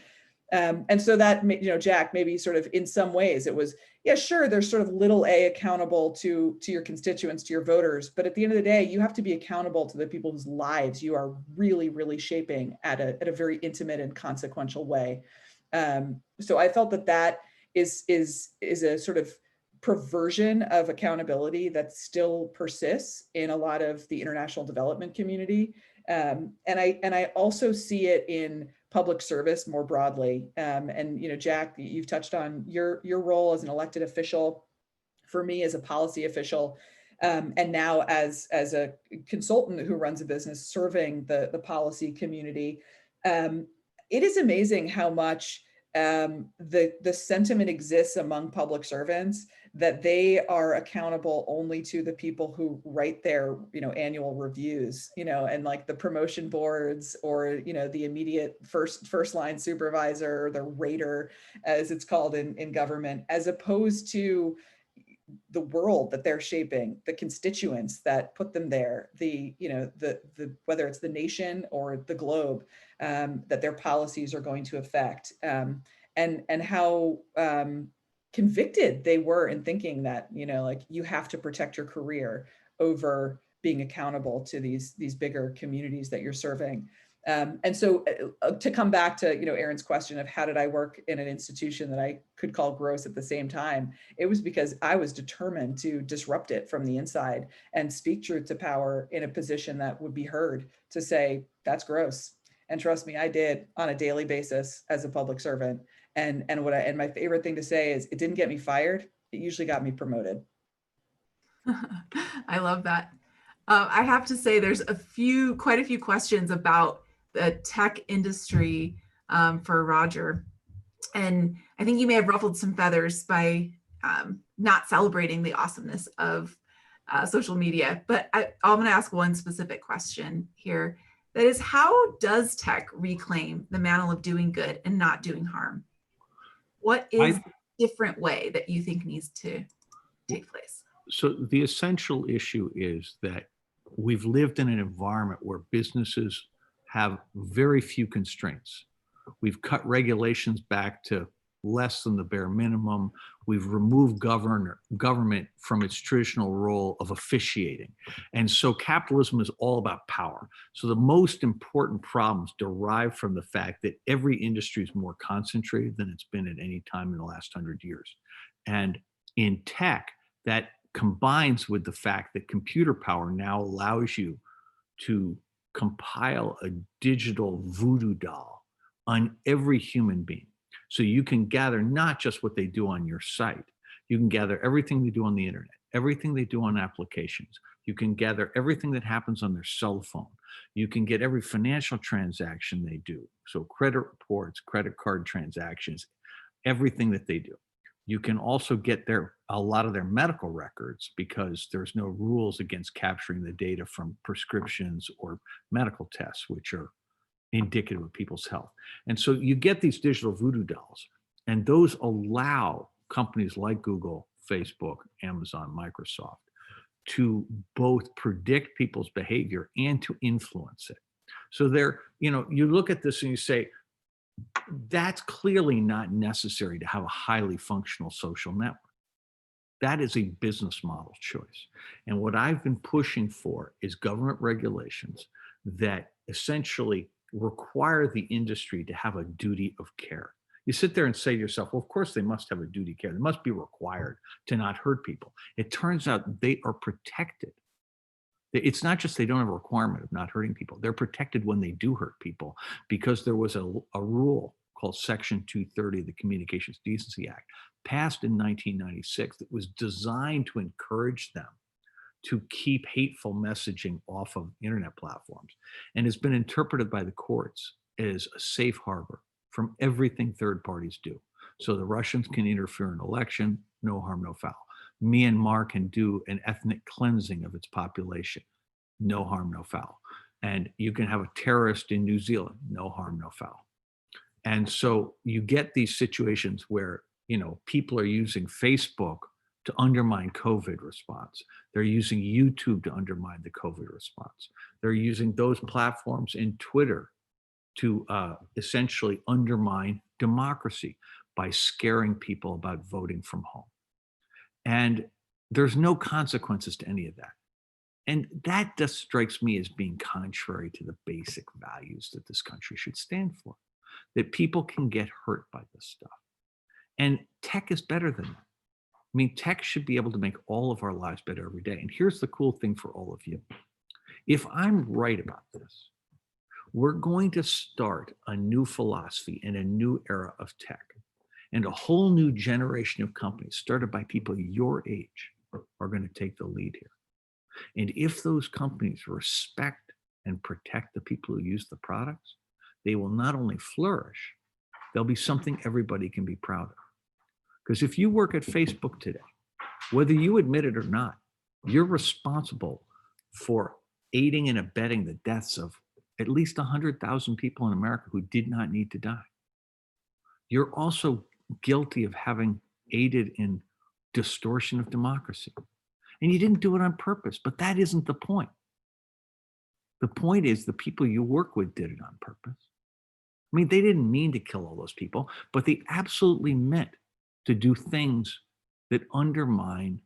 And so that, Jack, maybe sort of in some ways it was, yeah, sure, there's sort of little a accountable to your constituents, to your voters, but at the end of the day, you have to be accountable to the people whose lives you are really, really shaping at a very intimate and consequential way. So I felt that is a sort of perversion of accountability that still persists in a lot of the international development community. And I also see it in public service more broadly. And Jack, you've touched on your role as an elected official, for me as a policy official, and now as a consultant who runs a business serving the policy community. It is amazing how much the sentiment exists among public servants that they are accountable only to the people who write their, annual reviews, and like the promotion boards, or, the immediate first line supervisor, or the rater, as it's called in government, as opposed to the world that they're shaping, the constituents that put them there, the whether it's the nation or the globe, that their policies are going to affect, and how convicted they were in thinking that, like, you have to protect your career over being accountable to these bigger communities that you're serving. And so to come back to, Aaron's question of how did I work in an institution that I could call gross at the same time, it was because I was determined to disrupt it from the inside and speak truth to power in a position that would be heard, to say, that's gross. And trust me, I did on a daily basis as a public servant. And my favorite thing to say is, it didn't get me fired. It usually got me promoted. I love that. I have to say, there's quite a few questions about the tech industry for Roger. And I think you may have ruffled some feathers by not celebrating the awesomeness of social media. But I'm going to ask one specific question here. That is, how does tech reclaim the mantle of doing good and not doing harm? What is the different way that you think needs to take place? So the essential issue is that we've lived in an environment where businesses have very few constraints. We've cut regulations back to less than the bare minimum. We've removed government from its traditional role of officiating. And so capitalism is all about power. So the most important problems derive from the fact that every industry is more concentrated than it's been at any time in the last 100 years. And in tech, that combines with the fact that computer power now allows you to compile a digital voodoo doll on every human being. So you can gather not just what they do on your site, you can gather everything they do on the internet, everything they do on applications. You can gather everything that happens on their cell phone. You can get every financial transaction they do. So credit reports, credit card transactions, everything that they do. You can also get a lot of their medical records, because there's no rules against capturing the data from prescriptions or medical tests, which are indicative of people's health. And so you get these digital voodoo dolls, and those allow companies like Google, Facebook, Amazon, Microsoft to both predict people's behavior and to influence it. So you look at this and you say, that's clearly not necessary to have a highly functional social network. That is a business model choice. And what I've been pushing for is government regulations that essentially require the industry to have a duty of care. You sit there and say to yourself, well, of course they must have a duty of care. They must be required to not hurt people. It turns out they are protected. It's not just they don't have a requirement of not hurting people. They're protected when they do hurt people, because there was a rule called Section 230 of the Communications Decency Act, passed in 1996, that was designed to encourage them to keep hateful messaging off of internet platforms, and has been interpreted by the courts as a safe harbor from everything third parties do. So the Russians can interfere in an election, no harm, no foul. Myanmar can do an ethnic cleansing of its population. no harm, no foul. And you can have a terrorist in New Zealand, no harm, no foul. And so you get these situations where, you know, people are using Facebook to undermine COVID response. They're using YouTube to undermine the COVID response. They're using those platforms in Twitter to essentially undermine democracy by scaring people about voting from home. And there's no consequences to any of that. And that just strikes me as being contrary to the basic values that this country should stand for, that people can get hurt by this stuff. And tech is better than that. I mean, tech should be able to make all of our lives better every day. And here's the cool thing for all of you. If I'm right about this, we're going to start a new philosophy and a new era of tech, and a whole new generation of companies started by people your age are going to take the lead here. And if those companies respect and protect the people who use the products, they will not only flourish, they'll be something everybody can be proud of. Because if you work at Facebook today, whether you admit it or not, you're responsible for aiding and abetting the deaths of at least 100,000 people in America who did not need to die. You're also guilty of having aided in distortion of democracy. And you didn't do it on purpose, but that isn't the point. The point is the people you work with did it on purpose. I mean, they didn't mean to kill all those people, but they absolutely meant to do things that undermine,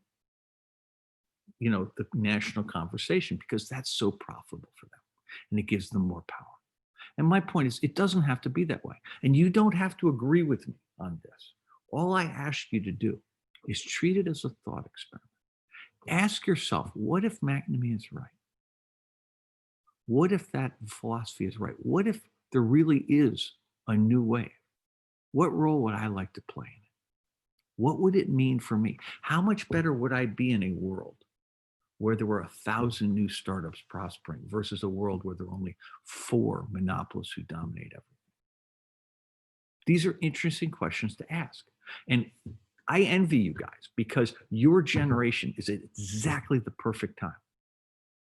you know, the national conversation, because that's so profitable for them and it gives them more power. And my point is, it doesn't have to be that way. And you don't have to agree with me on this. All I ask you to do is treat it as a thought experiment. Ask yourself, what if McNamee is right? What if that philosophy is right? What if there really is a new way? What role would I like to play in it? What would it mean for me? How much better would I be in a world where there were 1,000 new startups prospering versus a world where there are only 4 monopolists who dominate everything? These are interesting questions to ask. And I envy you guys because your generation is at exactly the perfect time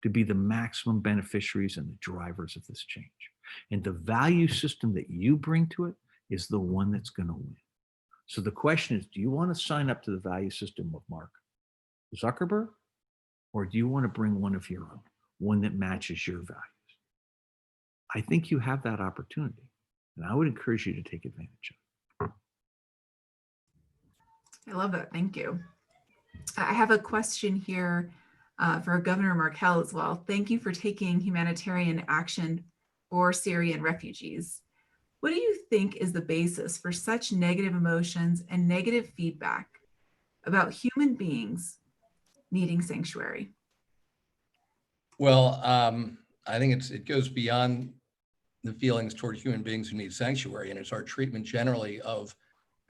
to be the maximum beneficiaries and the drivers of this change. And the value system that you bring to it is the one that's going to win. So the question is, do you want to sign up to the value system of Mark Zuckerberg, or do you want to bring one of your own, one that matches your values? I think you have that opportunity, and I would encourage you to take advantage of it. I love that. Thank you. I have a question here for Governor Markell as well. Thank you for taking humanitarian action for Syrian refugees. What do you think is the basis for such negative emotions and negative feedback about human beings needing sanctuary? Well, I think it goes beyond the feelings toward human beings who need sanctuary, and it's our treatment generally of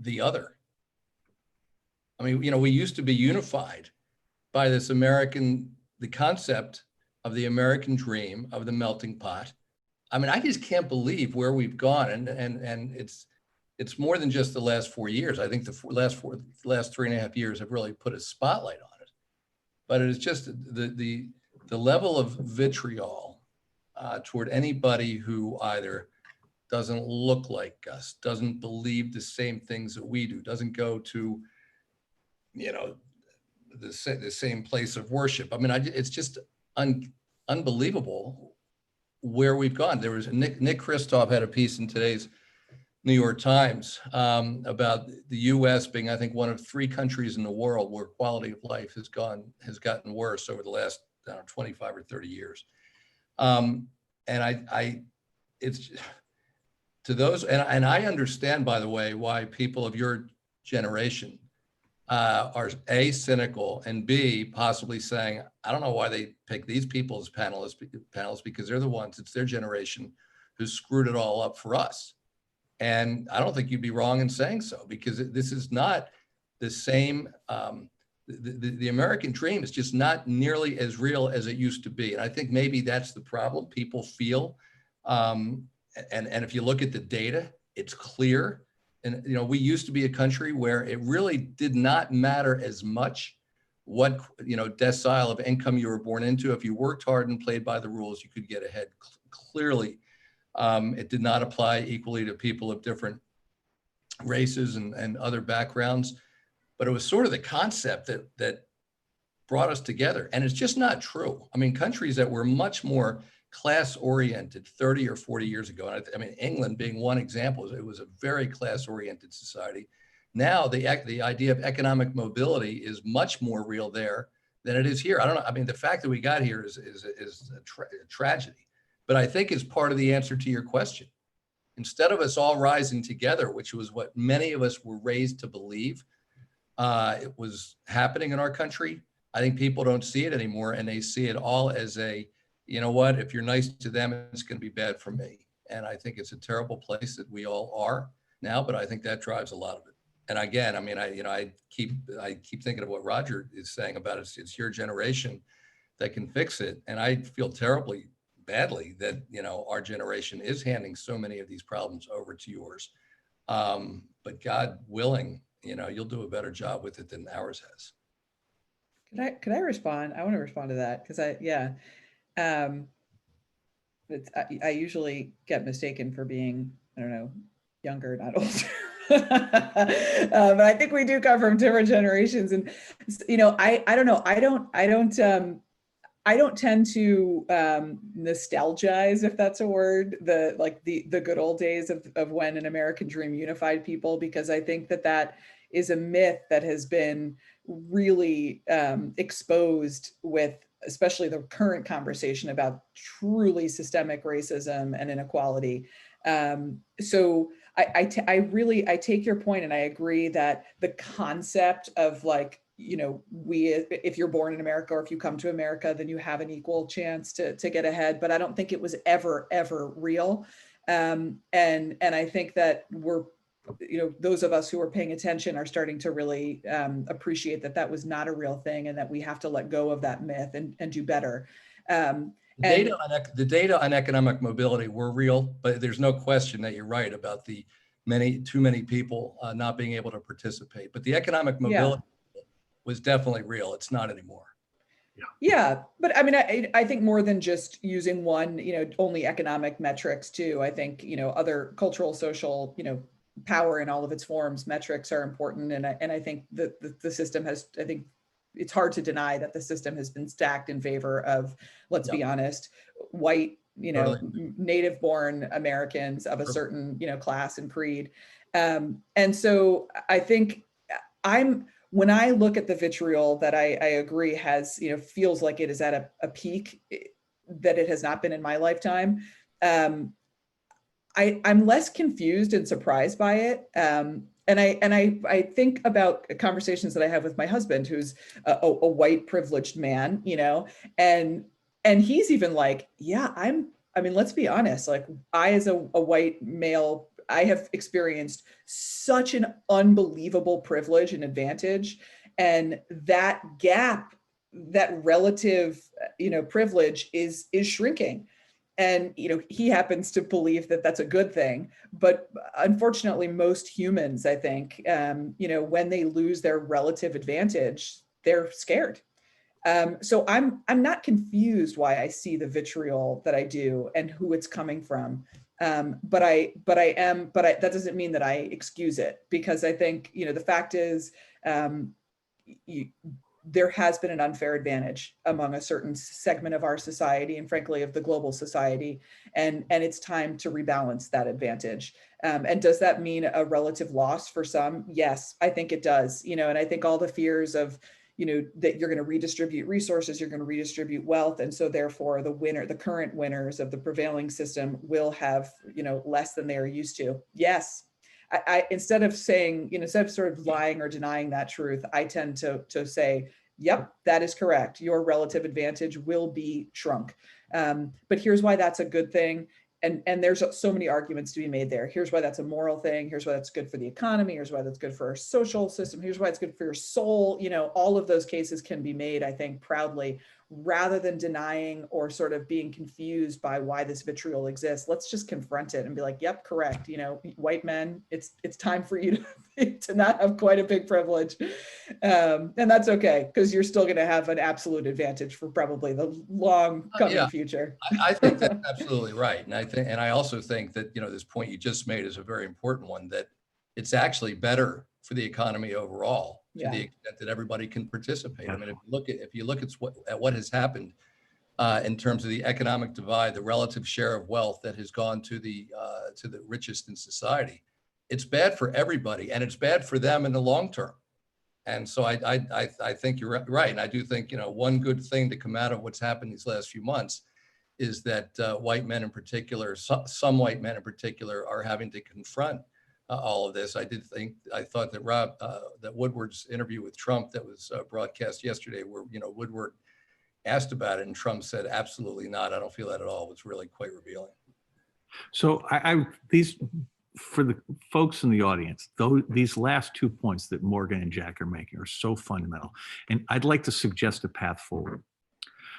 the other. I mean, you know, we used to be unified by this the concept of the American dream of the melting pot. I mean, I just can't believe where we've gone, and it's more than just the last 4 years. I think the last 3.5 years have really put a spotlight on it. But it is just the level of vitriol toward anybody who either doesn't look like us, doesn't believe the same things that we do, doesn't go to, you know, the same place of worship. I mean, it's just unbelievable where we've gone. There was Nick Kristof had a piece in today's New York Times about the U.S. being, I think, one of 3 countries in the world where quality of life has gotten worse over the last 25 or 30 years. And it's to those, and I understand, by the way, why people of your generation are A, cynical, and B, possibly saying, I don't know why they pick these people as panelists, because they're the ones, it's their generation who screwed it all up for us. And I don't think you'd be wrong in saying so, because this is not the same, the American dream is just not nearly as real as it used to be. And I think maybe that's the problem. People feel, and if you look at the data, it's clear. And, you know, we used to be a country where it really did not matter as much what, decile of income you were born into. If you worked hard and played by the rules, you could get ahead. Clearly, it did not apply equally to people of different races and other backgrounds, but it was sort of the concept that brought us together. And it's just not true. I mean, countries that were much more class oriented 30 or 40 years ago, and I mean, England being one example, it was a very class oriented society. Now the idea of economic mobility is much more real there than it is here. I don't know. I mean, the fact that we got here is a tragedy, but I think is part of the answer to your question. Instead of us all rising together, which was what many of us were raised to believe it was happening in our country, I think people don't see it anymore, and they see it all as you know what, if you're nice to them, it's going to be bad for me. And I think it's a terrible place that we all are now, but I think that drives a lot of it. And again, I mean, I keep thinking of what Roger is saying about it. It's your generation that can fix it. And I feel terribly badly that, our generation is handing so many of these problems over to yours. But God willing, you'll do a better job with it than ours has. Could I respond? I want to respond to that because I usually get mistaken for being, I don't know, younger, not older. But I think we do come from different generations, and I don't know. I don't tend to nostalgize, if that's a word, the good old days of when an American dream unified people, because I think that is a myth that has been really exposed with especially the current conversation about truly systemic racism and inequality. So I take your point, and I agree that the concept of if you're born in America or if you come to America, then you have an equal chance to get ahead. But I don't think it was ever real. And I think that those of us who are paying attention are starting to really appreciate that was not a real thing, and that we have to let go of that myth and do better. The data on economic mobility were real, but there's no question that you're right about the too many people not being able to participate. But the economic mobility was definitely real. It's not anymore. Yeah, but I mean, I think more than just using one, only economic metrics too. I think other cultural, social, power in all of its forms, metrics are important, and I think the system has. I think it's hard to deny that the system has been stacked in favor of, let's be honest, white, native-born Americans of a certain, class and creed, and so I think when I look at the vitriol that I agree has, feels like it is at a peak that it has not been in my lifetime. I'm less confused and surprised by it. And I think about conversations that I have with my husband, who's a white privileged man, and he's even like, yeah, I mean, let's be honest, like I, as a white male, I have experienced such an unbelievable privilege and advantage. And that gap, that relative, privilege is shrinking. And, he happens to believe that that's a good thing. But unfortunately, most humans, I think, when they lose their relative advantage, they're scared. So I'm not confused why I see the vitriol that I do and who it's coming from. But that doesn't mean that I excuse it, because I think, the fact is, there has been an unfair advantage among a certain segment of our society, and frankly of the global society, and it's time to rebalance that advantage. And does that mean a relative loss for some? Yes, I think it does. And I think all the fears of, that you're going to redistribute resources, you're going to redistribute wealth, and so therefore the current winners of the prevailing system will have, less than they are used to. Yes. I instead of saying, instead of sort of lying or denying that truth, I tend to say, yep, that is correct. Your relative advantage will be shrunk. But here's why that's a good thing. And there's so many arguments to be made there. Here's why that's a moral thing. Here's why that's good for the economy. Here's why that's good for our social system. Here's why it's good for your soul. All of those cases can be made, I think, proudly, rather than denying or sort of being confused by why this vitriol exists, let's just confront it and be like, yep, correct. White men, it's time for you to not have quite a big privilege. And that's okay, because you're still going to have an absolute advantage for probably the long coming future. I think that's absolutely right. And I also think that, this point you just made is a very important one, that it's actually better for the economy overall to the extent that everybody can participate. I mean, if you look at what has happened in terms of the economic divide, the relative share of wealth that has gone to the richest in society, it's bad for everybody, and it's bad for them in the long term. And so I think you're right. And I do think, one good thing to come out of what's happened these last few months is that white men in particular, some white men in particular, are having to confront all of this. I thought that that Woodward's interview with Trump that was broadcast yesterday, where, Woodward asked about it and Trump said, absolutely not. I don't feel that at all. Was really quite revealing. So for the folks in the audience, these last 2 points that Morgan and Jack are making are so fundamental. And I'd like to suggest a path forward.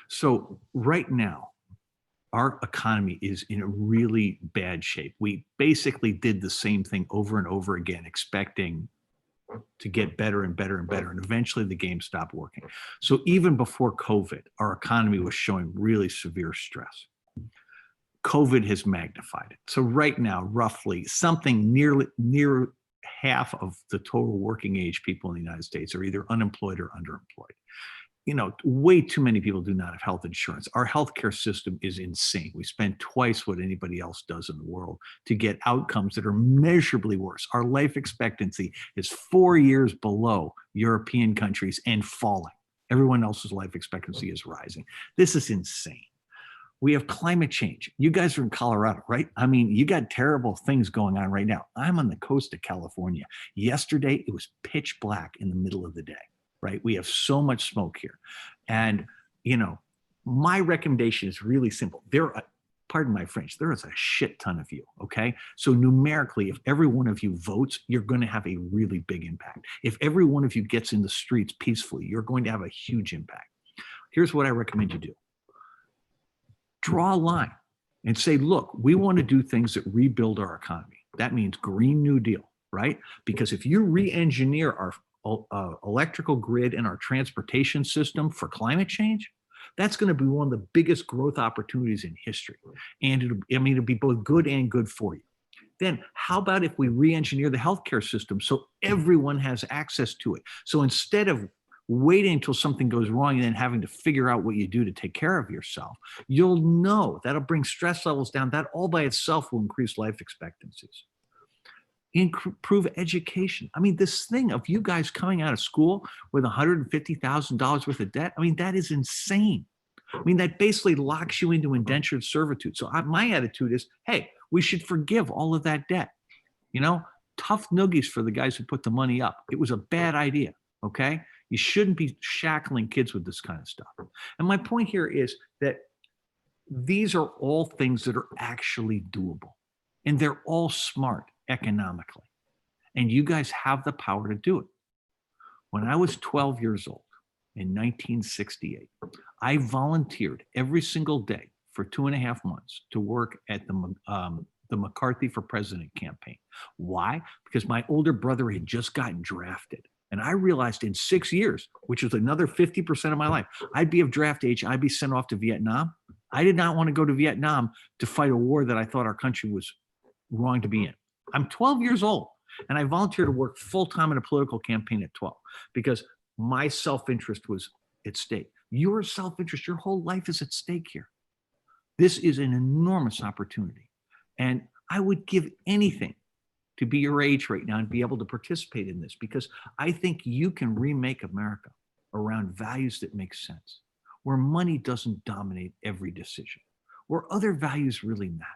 So right now, our economy is in a really bad shape. We basically did the same thing over and over again, expecting to get better and better and better. And eventually the game stopped working. So even before COVID, our economy was showing really severe stress. COVID has magnified it. So right now, roughly something near half of the total working age people in the United States are either unemployed or underemployed. Way too many people do not have health insurance. Our healthcare system is insane. We spend twice what anybody else does in the world to get outcomes that are measurably worse. Our life expectancy is 4 years below European countries and falling. Everyone else's life expectancy is rising. This is insane. We have climate change. You guys are in Colorado, right? I mean, you got terrible things going on right now. I'm on the coast of California. Yesterday, it was pitch black in the middle of the day. Right? We have so much smoke here. And, my recommendation is really simple. Pardon my French, there is a shit ton of you, okay? So numerically, if every one of you votes, you're going to have a really big impact. If every one of you gets in the streets peacefully, you're going to have a huge impact. Here's what I recommend you do. Draw a line and say, look, we want to do things that rebuild our economy. That means Green New Deal, right? Because if you re-engineer our electrical grid and our transportation system for climate change, that's going to be one of the biggest growth opportunities in history. And it'll be both good and good for you. Then how about if we re-engineer the healthcare system so everyone has access to it? So instead of waiting until something goes wrong and then having to figure out what you do to take care of yourself, you'll know that'll bring stress levels down. That all by itself will increase life expectancies. Improve education. I mean, this thing of you guys coming out of school with $150,000 worth of debt, I mean, that is insane. I mean, that basically locks you into indentured servitude. So my attitude is, hey, we should forgive all of that debt. Tough noogies for the guys who put the money up. It was a bad idea, okay? You shouldn't be shackling kids with this kind of stuff. And my point here is that these are all things that are actually doable. And they're all smart economically. And you guys have the power to do it. When I was 12 years old in 1968, I volunteered every single day for 2.5 months to work at the McCarthy for President campaign. Why? Because my older brother had just gotten drafted. And I realized in 6 years, which was another 50% of my life, I'd be of draft age, I'd be sent off to Vietnam. I did not want to go to Vietnam to fight a war that I thought our country was wrong to be in. I'm 12 years old, and I volunteered to work full-time in a political campaign at 12 because my self-interest was at stake. Your self-interest, your whole life is at stake here. This is an enormous opportunity. And I would give anything to be your age right now and be able to participate in this, because I think you can remake America around values that make sense, where money doesn't dominate every decision, where other values really matter,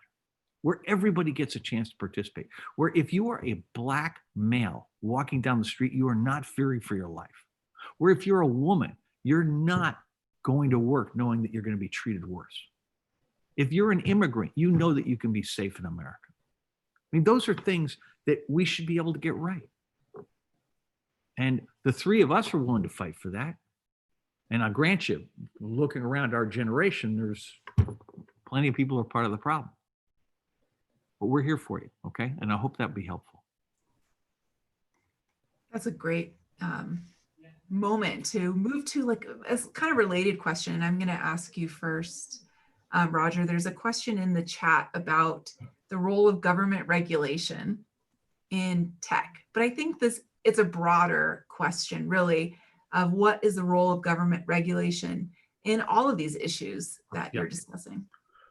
where everybody gets a chance to participate, where if you are a Black male walking down the street, you are not fearing for your life, where if you're a woman, you're not going to work knowing that you're going to be treated worse. If you're an immigrant, you know that you can be safe in America. I mean, those are things that we should be able to get right. And the three of us are willing to fight for that. And I grant you, looking around our generation, there's plenty of people who are part of the problem. But we're here for you, okay? And I hope that be helpful. That's a great moment to move to like a kind of related question. And I'm going to ask you first, Roger. There's a question in the chat about the role of government regulation in tech, but I think it's a broader question, really, of what is the role of government regulation in all of these issues that you're discussing.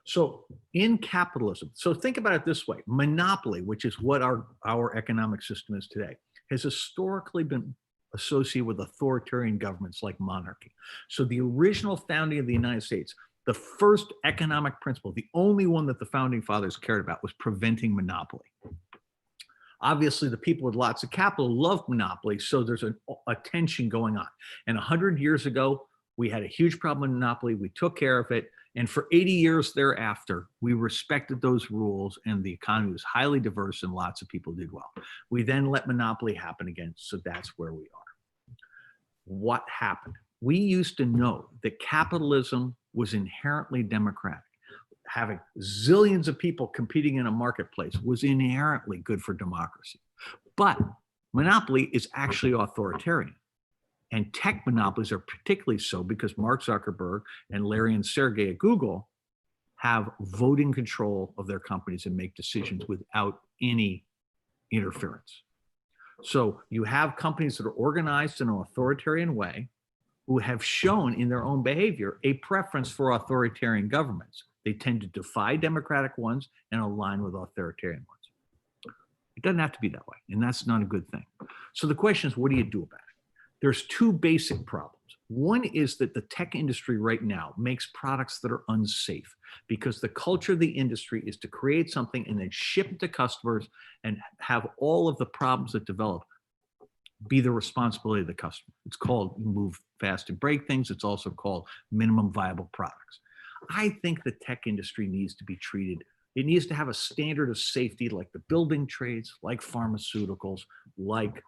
So in capitalism, so think about it this way: monopoly, which is what our economic system is today, has historically been associated with authoritarian governments like monarchy. So the original founding of the United States, the first economic principle, the only one that the founding fathers cared about, was preventing monopoly. Obviously, the people with lots of capital love monopoly, so there's a tension going on. And 100 years ago, we had a huge problem with monopoly. We took care of it. And for 80 years thereafter, we respected those rules, and the economy was highly diverse and lots of people did well. We then let monopoly happen again, so that's where we are. What happened? We used to know that capitalism was inherently democratic. Having zillions of people competing in a marketplace was inherently good for democracy. But monopoly is actually authoritarian. And tech monopolies are particularly so because Mark Zuckerberg and Larry and Sergey at Google have voting control of their companies and make decisions without any interference. So you have companies that are organized in an authoritarian way who have shown in their own behavior a preference for authoritarian governments. They tend to defy democratic ones and align with authoritarian ones. It doesn't have to be that way, and that's not a good thing. So the question is, what do you do about it? There's two basic problems. One is that the tech industry right now makes products that are unsafe because the culture of the industry is to create something and then ship it to customers and have all of the problems that develop be the responsibility of the customer. It's called move fast and break things. It's also called minimum viable products. I think the tech industry needs to be treated, it needs to have a standard of safety like the building trades, like pharmaceuticals, like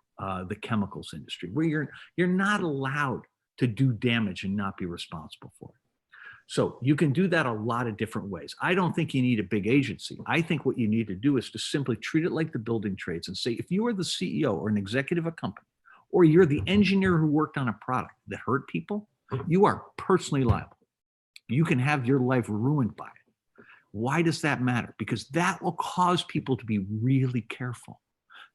the chemicals industry, where you're not allowed to do damage and not be responsible for it. So you can do that a lot of different ways. I don't think you need a big agency. I think what you need to do is to simply treat it like the building trades and say, if you are the CEO or an executive of a company, or you're the engineer who worked on a product that hurt people, you are personally liable. You can have your life ruined by it. Why does that matter? Because that will cause people to be really careful.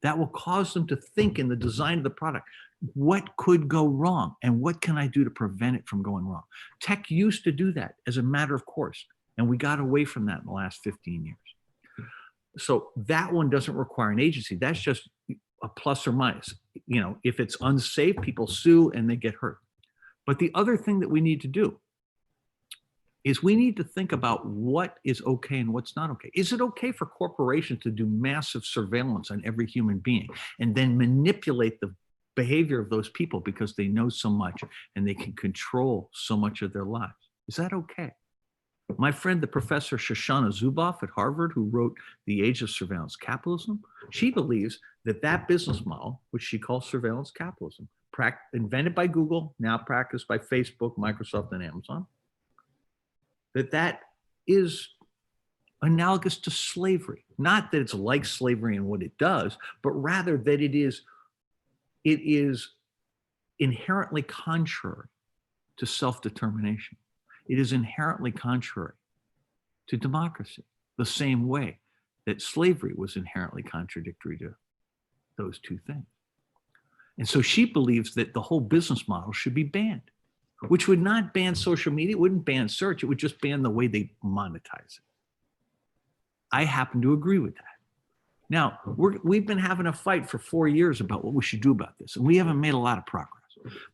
That will cause them to think in the design of the product, what could go wrong and what can I do to prevent it from going wrong? Tech used to do that as a matter of course, and we got away from that in the last 15 years. So that one doesn't require an agency. That's just a plus or minus. You know, if it's unsafe, people sue and they get hurt. But the other thing that we need to do is we need to think about what is okay and what's not okay. Is it okay for corporations to do massive surveillance on every human being and then manipulate the behavior of those people because they know so much and they can control so much of their lives? Is that okay? My friend, the professor Shoshana Zuboff at Harvard, who wrote The Age of Surveillance Capitalism, she believes that that business model, which she calls surveillance capitalism, invented by Google, now practiced by Facebook, Microsoft, and Amazon, that is analogous to slavery. Not that it's like slavery in what it does, but rather that it is inherently contrary to self-determination. It is inherently contrary to democracy, the same way that slavery was inherently contradictory to those two things. And so she believes that the whole business model should be banned, which would not ban social media, it wouldn't ban search, it would just ban the way they monetize it. I happen to agree with that. Now, we've been having a fight for 4 years about what we should do about this, and we haven't made a lot of progress.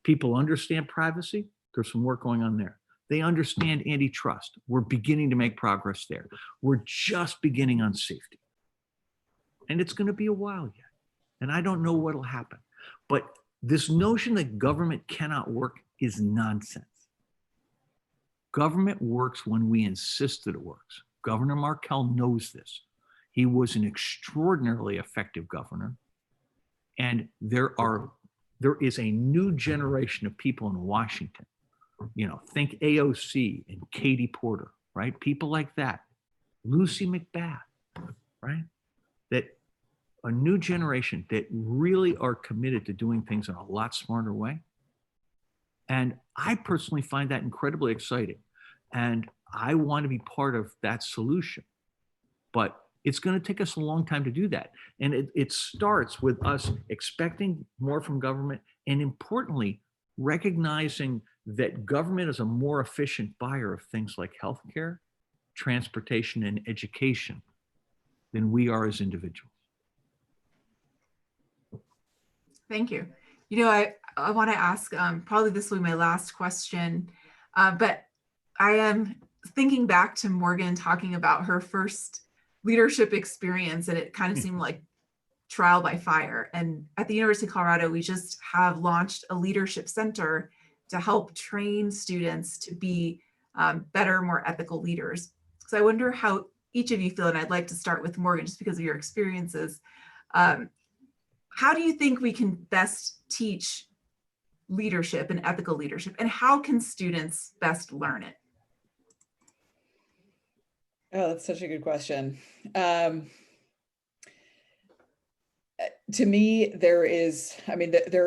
People understand privacy, there's some work going on there. They understand antitrust. We're beginning to make progress there. We're just beginning on safety. And it's going to be a while yet. And I don't know what'll happen. But this notion that government cannot work is nonsense. Government works when we insist that it works. Governor Markell knows this. He was an extraordinarily effective governor. And there is a new generation of people in Washington You know, think AOC and Katie Porter, right? People like that. Lucy McBath, right? That a new generation that really are committed to doing things in a lot smarter way. And I personally find that incredibly exciting. And I want to be part of that solution. But it's going to take us a long time to do that. And it starts with us expecting more from government, and importantly, recognizing that government is a more efficient buyer of things like healthcare, transportation, and education than we are as individuals. Thank you. You know, I want to ask, probably this will be my last question, but I am thinking back to Morgan talking about her first leadership experience, and it kind of seemed like trial by fire. And at the University of Colorado, we just have launched a leadership center to help train students to be better, more ethical leaders. So I wonder how each of you feel, and I'd like to start with Morgan, just because of your experiences. How do you think we can best teach leadership and ethical leadership, and how can students best learn it? Oh, that's such a good question. To me, there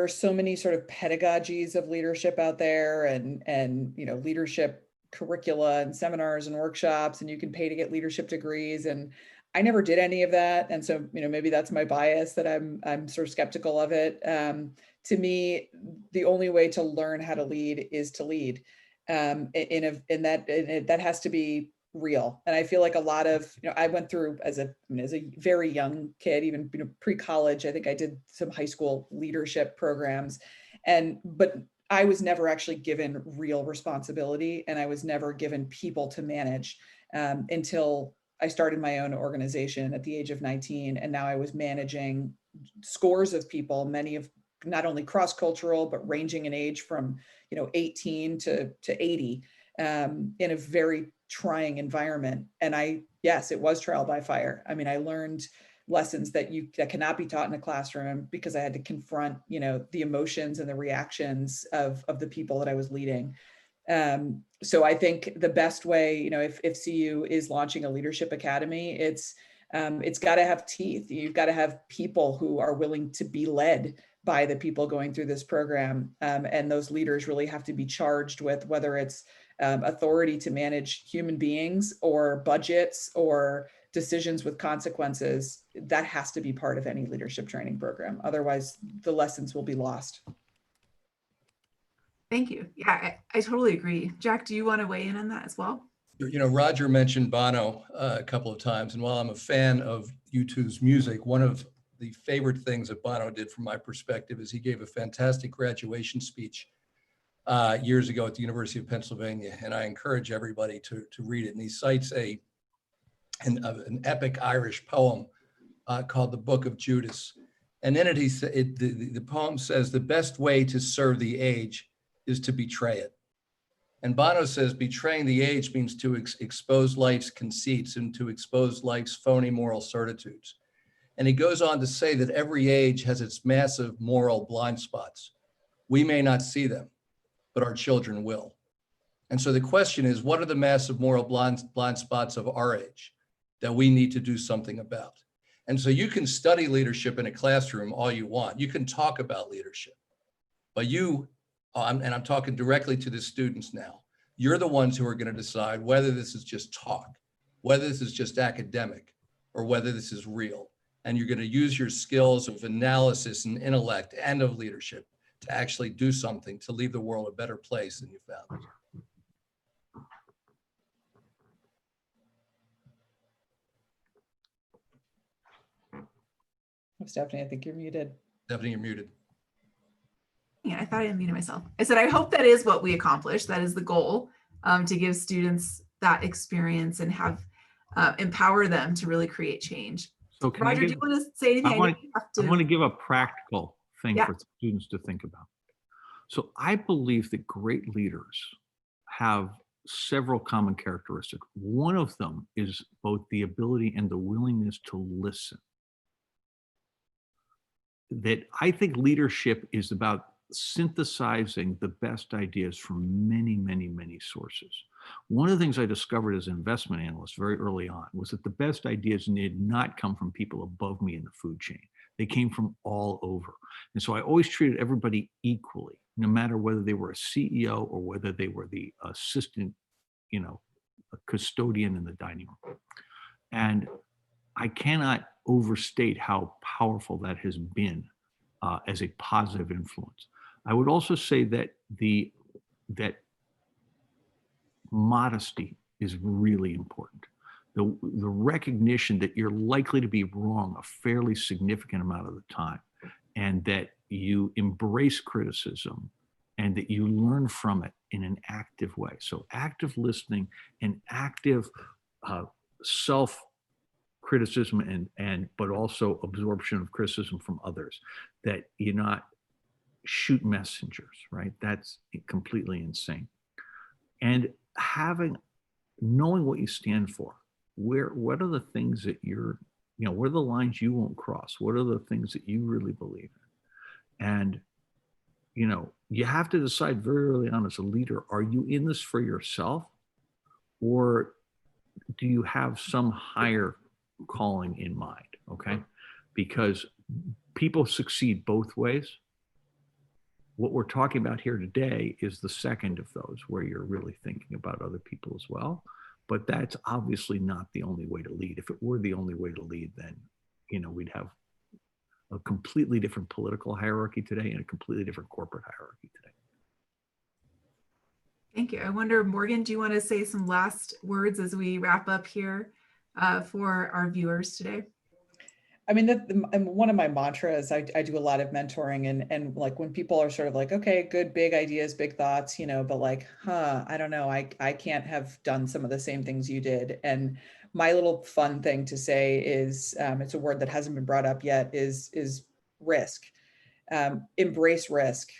are so many sort of pedagogies of leadership out there, and you know, leadership curricula and seminars and workshops, and you can pay to get leadership degrees. And I never did any of that. And so, you know, maybe that's my bias, that I'm sort of skeptical of it. To me, the only way to learn how to lead is to lead. That has to be real. And I feel like a lot of, you know, I went through as a very young kid, even, you know, pre-college, I think I did some high school leadership programs, but I was never actually given real responsibility, and I was never given people to manage until I started my own organization at the age of 19. And now I was managing scores of people, many of not only cross-cultural, but ranging in age from, you know, 18 to 80, in a very trying environment. And yes, it was trial by fire. I mean, I learned lessons that cannot be taught in a classroom, because I had to confront, you know, the emotions and the reactions of the people that I was leading. So I think the best way, you know, if CU is launching a leadership academy, it's got to have teeth. You've got to have people who are willing to be led by the people going through this program. And those leaders really have to be charged with, whether it's authority to manage human beings or budgets or decisions with consequences. That has to be part of any leadership training program. Otherwise, the lessons will be lost. Thank you. Yeah, I totally agree. Jack, do you want to weigh in on that as well? You know, Roger mentioned Bono a couple of times, and while I'm a fan of U2's music, one of the favorite things that Bono did from my perspective is he gave a fantastic graduation speech years ago at the University of Pennsylvania, and I encourage everybody to read it. And he cites an epic Irish poem called The Book of Judas. And in it, the poem says, "The best way to serve the age is to betray it." And Bono says betraying the age means to expose life's conceits and to expose life's phony moral certitudes. And he goes on to say that every age has its massive moral blind spots. We may not see them, but our children will. And so the question is, what are the massive moral blind spots of our age that we need to do something about? And so you can study leadership in a classroom all you want. You can talk about leadership, but and I'm talking directly to the students now, you're the ones who are going to decide whether this is just talk, whether this is just academic, or whether this is real. And you're going to use your skills of analysis and intellect and of leadership to actually do something to leave the world a better place than you found it. Stephanie, I think you're muted. Stephanie, you're muted. Yeah, I thought I unmuted myself. I said, I hope that is what we accomplish. That is the goal, to give students that experience and have empower them to really create change. So can Roger, do you want to say anything? I want to give a practical thing for students to think about. So I believe that great leaders have several common characteristics. One of them is both the ability and the willingness to listen. That I think leadership is about synthesizing the best ideas from many, many, many sources. One of the things I discovered as an investment analyst very early on was that the best ideas did not come from people above me in the food chain. They came from all over. And so I always treated everybody equally, no matter whether they were a CEO or whether they were the assistant, a custodian in the dining room. And I cannot overstate how powerful that has been as a positive influence. I would also say that that modesty is really important. The recognition that you're likely to be wrong a fairly significant amount of the time, and that you embrace criticism and that you learn from it in an active way. So active listening and active self-criticism but also absorption of criticism from others, that you're not shoot messengers, right? That's completely insane. And knowing what you stand for, what are the things that what are the lines you won't cross? What are the things that you really believe in? And, you have to decide very early on as a leader, are you in this for yourself, or do you have some higher calling in mind? Okay. Because people succeed both ways. What we're talking about here today is the second of those, where you're really thinking about other people as well. But that's obviously not the only way to lead. If it were the only way to lead, then, we'd have a completely different political hierarchy today and a completely different corporate hierarchy today. Thank you. I wonder, Morgan, do you want to say some last words as we wrap up here for our viewers today? I mean, one of my mantras, I do a lot of mentoring, and like when people are sort of like, okay, good, big ideas, big thoughts, but like, I don't know, I can't have done some of the same things you did. And my little fun thing to say is, it's a word that hasn't been brought up yet, is risk. Embrace risk.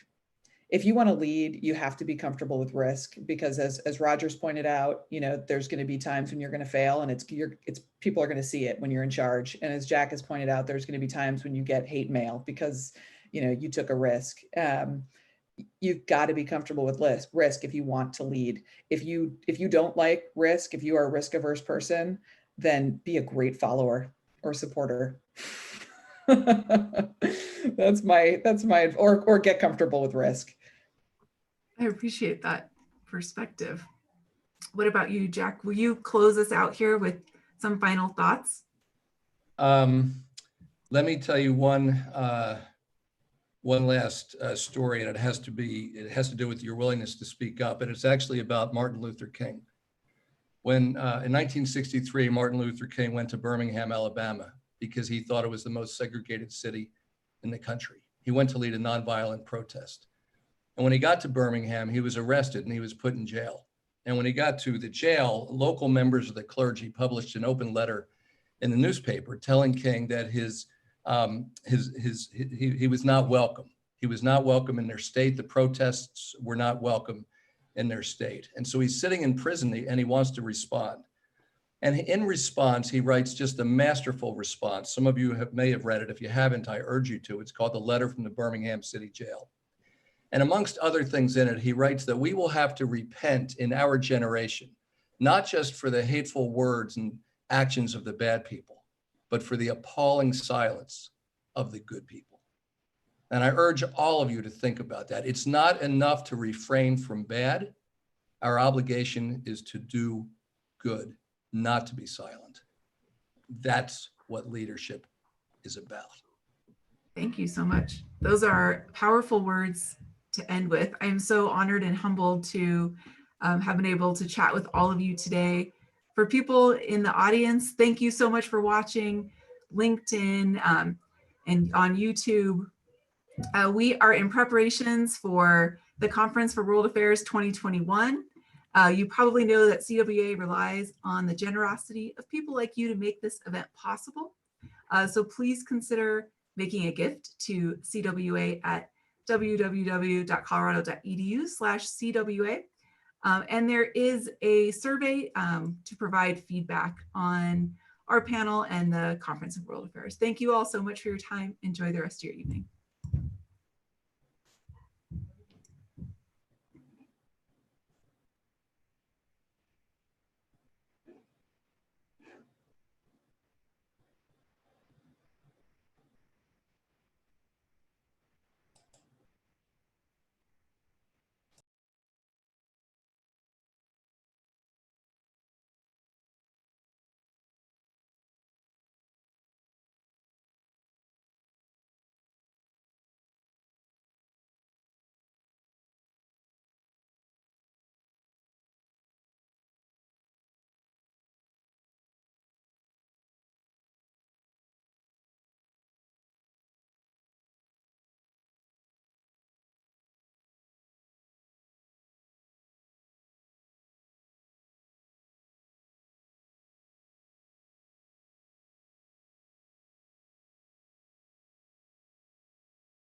If you want to lead, you have to be comfortable with risk, because as Rogers pointed out, there's going to be times when you're going to fail, and people are going to see it when you're in charge. And as Jack has pointed out, there's going to be times when you get hate mail because, you took a risk. You've got to be comfortable with risk if you want to lead. If you don't like risk, if you are a risk averse person, then be a great follower or supporter. that's my, or get comfortable with risk. I appreciate that perspective. What about you, Jack? Will you close us out here with some final thoughts? Let me tell you one last story, and it has to do with your willingness to speak up. And it's actually about Martin Luther King. When in 1963, Martin Luther King went to Birmingham, Alabama, because he thought it was the most segregated city in the country. He went to lead a nonviolent protest. And when he got to Birmingham, he was arrested and he was put in jail. And when he got to the jail, local members of the clergy published an open letter in the newspaper telling King that he was not welcome. He was not welcome in their state. The protests were not welcome in their state. And so he's sitting in prison and he wants to respond. And in response, he writes just a masterful response. Some of you may have read it. If you haven't, I urge you to. It's called The Letter from the Birmingham City Jail. And amongst other things in it, he writes that we will have to repent in our generation, not just for the hateful words and actions of the bad people, but for the appalling silence of the good people. And I urge all of you to think about that. It's not enough to refrain from bad. Our obligation is to do good, not to be silent. That's what leadership is about. Thank you so much. Those are powerful words to end with. I'm so honored and humbled to have been able to chat with all of you today. For people in the audience, thank you so much for watching LinkedIn and on YouTube. We are in preparations for the Conference for World Affairs 2021. You probably know that CWA relies on the generosity of people like you to make this event possible. So please consider making a gift to CWA at www.colorado.edu/CWA. And there is a survey to provide feedback on our panel and the Conference of World Affairs. Thank you all so much for your time. Enjoy the rest of your evening.